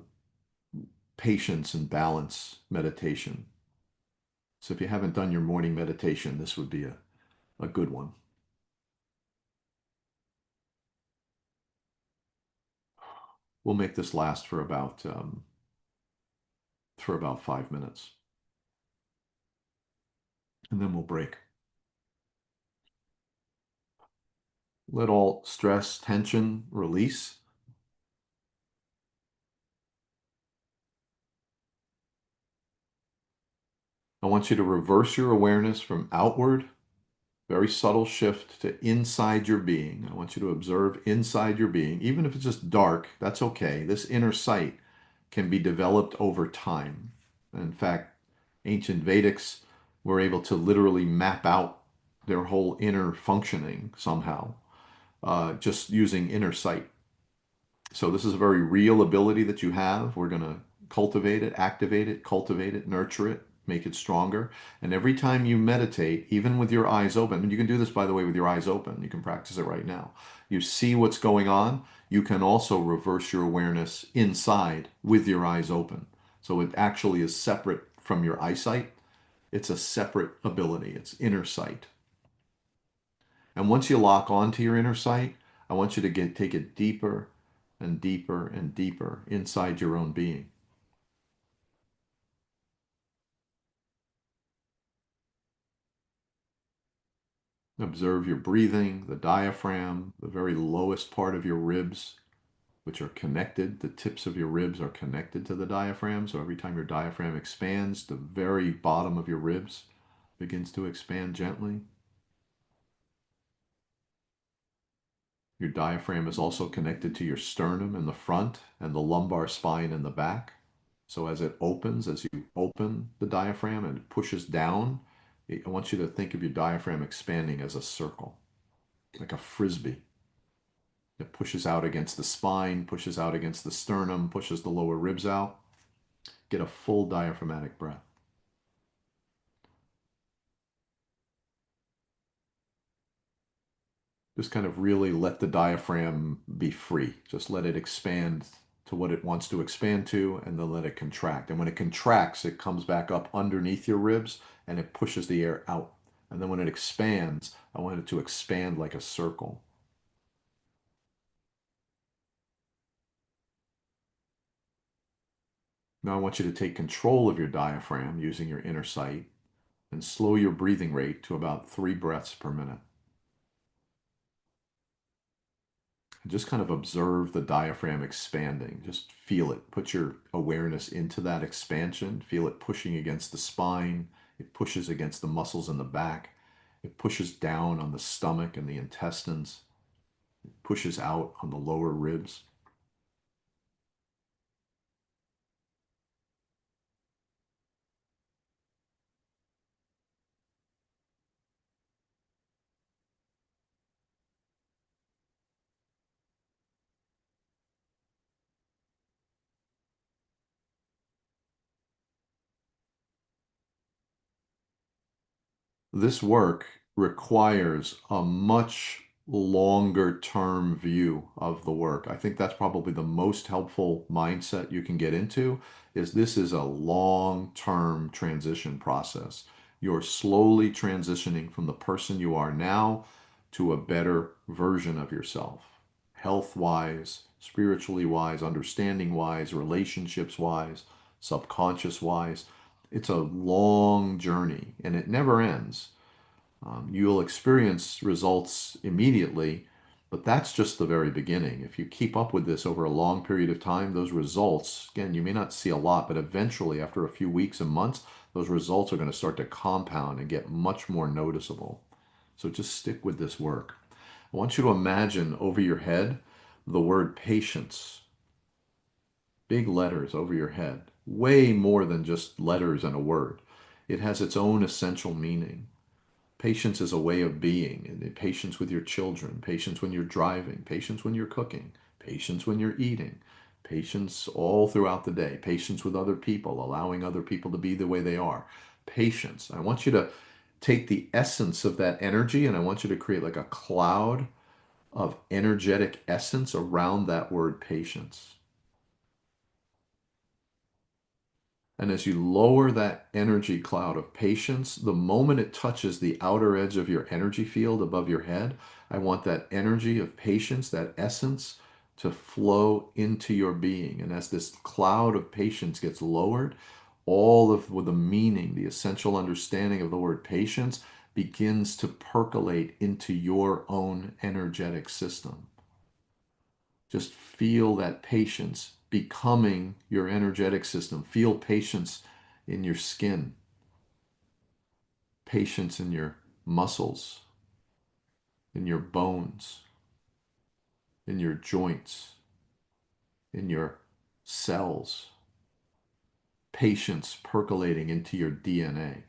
patience and balance meditation. So if you haven't done your morning meditation, this would be a good one. We'll make this last for about 5 minutes, and then we'll break. Let all stress, tension release. I want you to reverse your awareness from outward, very subtle shift, to inside your being. I want you to observe inside your being, even if it's just dark, that's okay. This inner sight can be developed over time. In fact, ancient Vedics were able to literally map out their whole inner functioning somehow, just using inner sight. So this is a very real ability that you have. We're going to cultivate it, nurture it, make it stronger. And every time you meditate, even with your eyes open, and you can do this, by the way, with your eyes open, you can practice it right now. You see what's going on. You can also reverse your awareness inside with your eyes open. So it actually is separate from your eyesight. It's a separate ability. It's inner sight. And once you lock onto your inner sight, I want you to take it deeper and deeper and deeper inside your own being. Observe your breathing, the diaphragm, the very lowest part of your ribs, which are connected. The tips of your ribs are connected to the diaphragm. So every time your diaphragm expands, the very bottom of your ribs begins to expand gently. Your diaphragm is also connected to your sternum in the front and the lumbar spine in the back. So as it opens, as you open the diaphragm and it pushes down, I want you to think of your diaphragm expanding as a circle, like a frisbee. It pushes out against the spine, pushes out against the sternum, pushes the lower ribs out. Get a full diaphragmatic breath. Just kind of really let the diaphragm be free. Just let it expand to what it wants to expand to, and then let it contract. And when it contracts, it comes back up underneath your ribs and it pushes the air out. And then when it expands, I want it to expand like a circle. Now I want you to take control of your diaphragm using your inner sight and slow your breathing rate to about 3 breaths per minute. And just kind of observe the diaphragm expanding. Just feel it. Put your awareness into that expansion. Feel it pushing against the spine. It pushes against the muscles in the back. It pushes down on the stomach and the intestines. It pushes out on the lower ribs. This work requires a much longer term view of the work. I think that's probably the most helpful mindset you can get into is this is a long-term transition process. You're slowly transitioning from the person you are now to a better version of yourself, health-wise, spiritually wise, understanding wise, relationships wise, subconscious wise. It's a long journey and it never ends. You'll experience results immediately, but that's just the very beginning. If you keep up with this over a long period of time, those results, again, you may not see a lot, but eventually, after a few weeks and months, those results are going to start to compound and get much more noticeable. So just stick with this work. I want you to imagine over your head the word patience, big letters over your head, way more than just letters and a word. It has its own essential meaning. Patience is a way of being, and patience with your children, patience when you're driving, patience when you're cooking, patience when you're eating, patience all throughout the day, patience with other people, allowing other people to be the way they are. Patience. I want you to take the essence of that energy and I want you to create like a cloud of energetic essence around that word patience. And as you lower that energy cloud of patience, the moment it touches the outer edge of your energy field above your head, I want that energy of patience, that essence, to flow into your being. And as this cloud of patience gets lowered, all of the meaning, the essential understanding of the word patience begins to percolate into your own energetic system. Just feel that patience becoming your energetic system. Feel patience in your skin, patience in your muscles, in your bones, in your joints, in your cells. patience percolating into your DNA.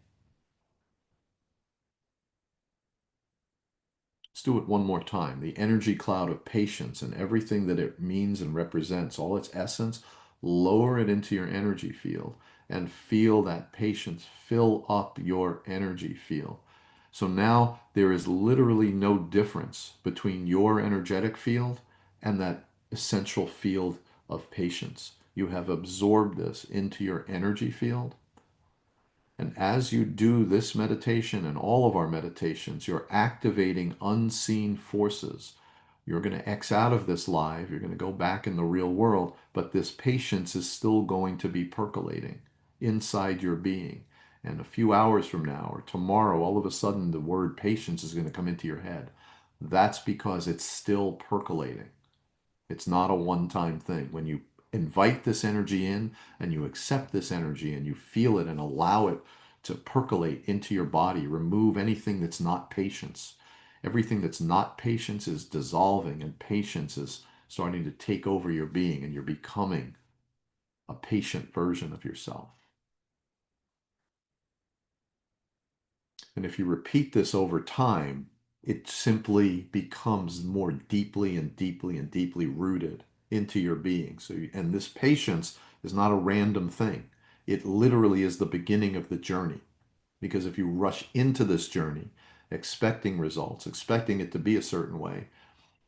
Let's do it one more time. The energy cloud of patience and everything that it means and represents, all its essence, lower it into your energy field and feel that patience fill up your energy field. So now there is literally no difference between your energetic field and that essential field of patience. You have absorbed this into your energy field. And as you do this meditation and all of our meditations, you're activating unseen forces. You're going to X out of this live, you're going to go back in the real world, but this patience is still going to be percolating inside your being. And a few hours from now or tomorrow, all of a sudden, the word patience is going to come into your head. That's because it's still percolating. It's not a one-time thing. When you invite this energy in and you accept this energy and you feel it and allow it to percolate into your body, remove anything that's not patience. Everything that's not patience is dissolving, and patience is starting to take over your being, and you're becoming a patient version of yourself. And if you repeat this over time, it simply becomes more deeply and deeply and deeply rooted into your being. And this patience is not a random thing. It literally is the beginning of the journey. Because if you rush into this journey expecting results, expecting it to be a certain way,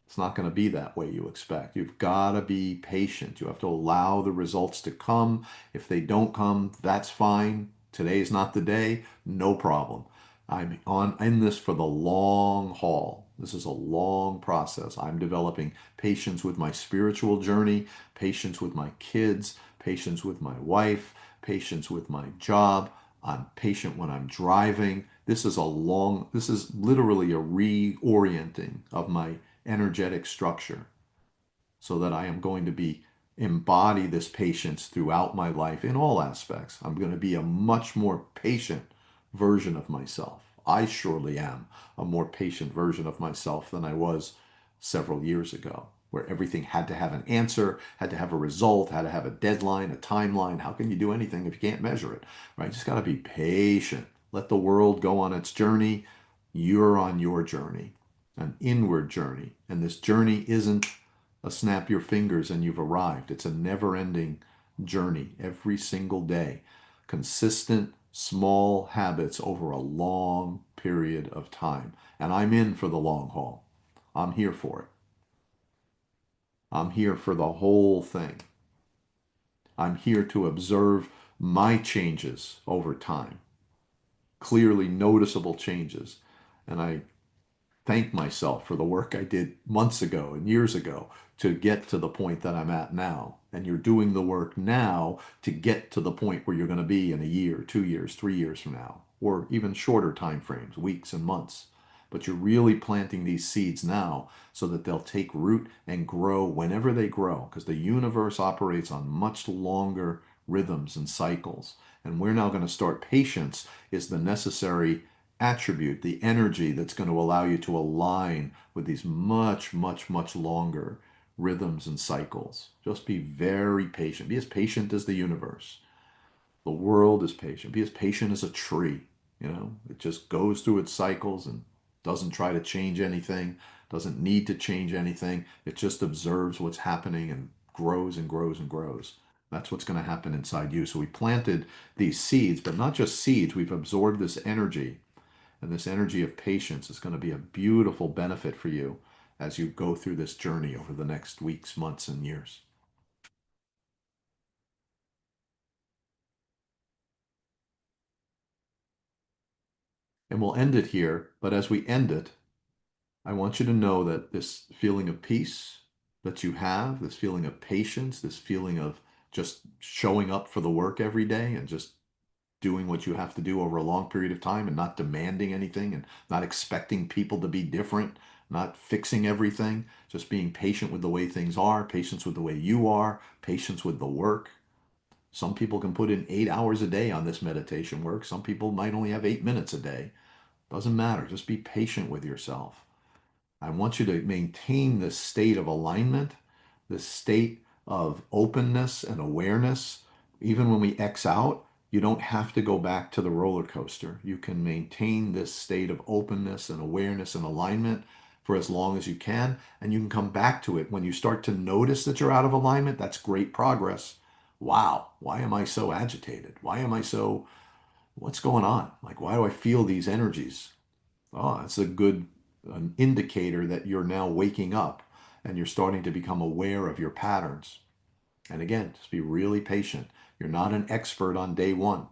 it's not going to be that way you expect. You've got to be patient. You have to allow the results to come. If they don't come, that's fine. Today's not the day, no problem. I'm in this for the long haul. This is a long process. I'm developing patience with my spiritual journey, patience with my kids, patience with my wife, patience with my job. I'm patient when I'm driving. This is literally a reorienting of my energetic structure so that I am going to embody this patience throughout my life in all aspects. I'm going to be a much more patient version of myself. I surely am a more patient version of myself than I was several years ago, where everything had to have an answer, had to have a result, had to have a deadline, a timeline. How can you do anything if you can't measure it, right? You just got to be patient. Let the world go on its journey. You're on your journey, an inward journey. And this journey isn't a snap your fingers and you've arrived. It's a never ending journey every single day. Consistent, small habits over a long period of time. And I'm in for the long haul. I'm here for it. I'm here for the whole thing. I'm here to observe my changes over time, clearly noticeable changes. And I thank myself for the work I did months ago and years ago to get to the point that I'm at now. And you're doing the work now to get to the point where you're going to be in a year, 2 years, 3 years from now, or even shorter time frames, weeks and months. But you're really planting these seeds now so that they'll take root and grow whenever they grow, because the universe operates on much longer rhythms and cycles. And we're now going to start. Patience is the necessary attribute, the energy that's going to allow you to align with these much, much, much longer rhythms and cycles. Just be very patient. Be as patient as the universe. The world is patient. Be as patient as a tree. It just goes through its cycles and doesn't try to change anything, doesn't need to change anything. It just observes what's happening and grows and grows and grows. That's what's going to happen inside you. So we planted these seeds, but not just seeds. We've absorbed this energy, and this energy of patience is going to be a beautiful benefit for you as you go through this journey over the next weeks, months, and years. And we'll end it here, but as we end it, I want you to know that this feeling of peace that you have, this feeling of patience, this feeling of just showing up for the work every day and just doing what you have to do over a long period of time and not demanding anything and not expecting people to be different, not fixing everything, just being patient with the way things are, patience with the way you are, patience with the work. Some people can put in 8 hours a day on this meditation work. Some people might only have 8 minutes a day. Doesn't matter. Just be patient with yourself. I want you to maintain this state of alignment, this state of openness and awareness, even when we X out, you don't have to go back to the roller coaster. You can maintain this state of openness and awareness and alignment for as long as you can, and you can come back to it when you start to notice that you're out of alignment. That's great progress. Wow, why am I so agitated? Why am I so, what's going on? Like, why do I feel these energies? Oh, that's a good an indicator that you're now waking up and you're starting to become aware of your patterns. And again, just be really patient. You're not an expert on day one.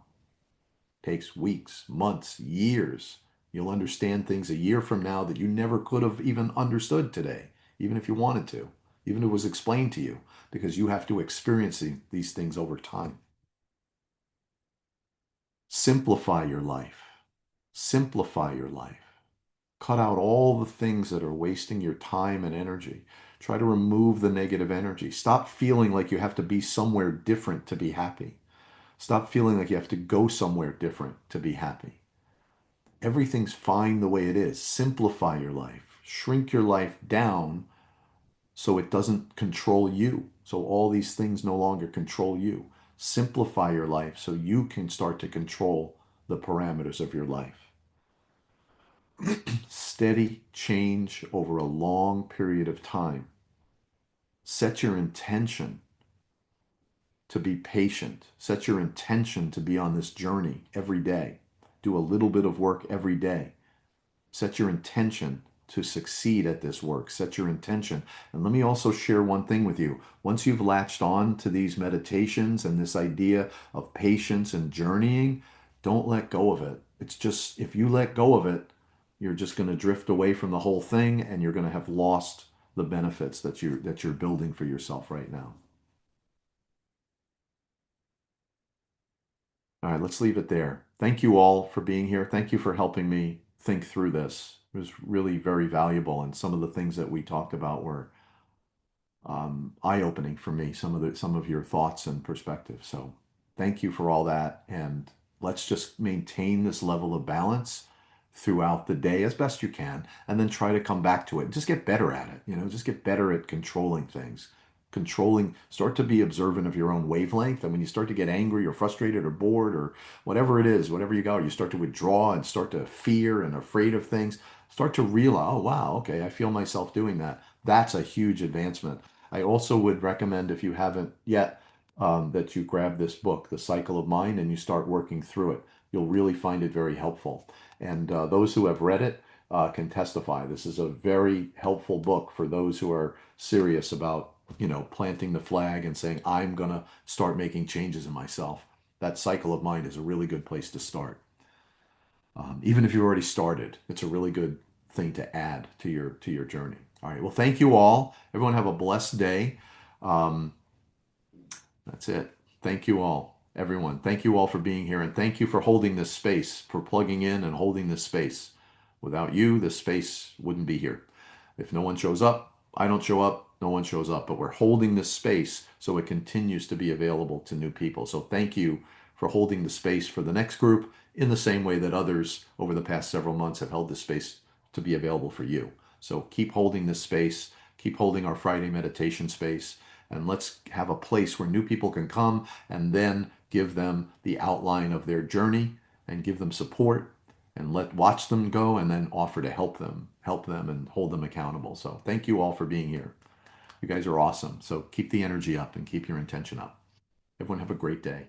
It takes weeks, months, years. You'll understand things a year from now that you never could have even understood today, even if you wanted to, even if it was explained to you, because you have to experience these things over time. Simplify your life. Simplify your life. Cut out all the things that are wasting your time and energy. Try to remove the negative energy. Stop feeling like you have to be somewhere different to be happy. Stop feeling like you have to go somewhere different to be happy. Everything's fine the way it is. Simplify your life. Shrink your life down so it doesn't control you. So all these things no longer control you. Simplify your life so you can start to control the parameters of your life. Steady change over a long period of time. Set your intention to be patient. Set your intention to be on this journey every day. Do a little bit of work every day. Set your intention to succeed at this work. Set your intention. And let me also share one thing with you. Once you've latched on to these meditations and this idea of patience and journeying, don't let go of it. It's just, if you let go of it, you're just going to drift away from the whole thing and you're going to have lost the benefits that you're building for yourself right now. All right, let's leave it there. Thank you all for being here. Thank you for helping me think through this. It was really very valuable, and some of the things that we talked about were eye-opening for me. Some of your thoughts and perspectives. So, thank you for all that, and let's just maintain this level of balance throughout the day as best you can, and then try to come back to it. Just get better at it. Just get better at controlling things. Start to be observant of your own wavelength. And when you start to get angry or frustrated or bored or whatever it is, whatever you got, you start to withdraw and start to fear and afraid of things, start to realize, oh, wow, okay, I feel myself doing that. That's a huge advancement. I also would recommend, if you haven't yet, that you grab this book, The Cycle of Mind, and you start working through it. You'll really find it very helpful. And those who have read it can testify. This is a very helpful book for those who are serious about planting the flag and saying, I'm going to start making changes in myself. That Cycle of Mind is a really good place to start. Even if you've already started, it's a really good thing to add to your journey. All right. Well, thank you all. Everyone have a blessed day. That's it. Thank you all, everyone. Thank you all for being here, and thank you for holding this space, for plugging in and holding this space. Without you, this space wouldn't be here. If no one shows up, I don't show up, no one shows up, but we're holding this space so it continues to be available to new people. So thank you for holding the space for the next group in the same way that others over the past several months have held this space to be available for you. So keep holding this space, keep holding our Friday meditation space, and let's have a place where new people can come and then give them the outline of their journey and give them support and watch them go and then offer to help them and hold them accountable. So thank you all for being here. You guys are awesome. So keep the energy up and keep your intention up. Everyone have a great day.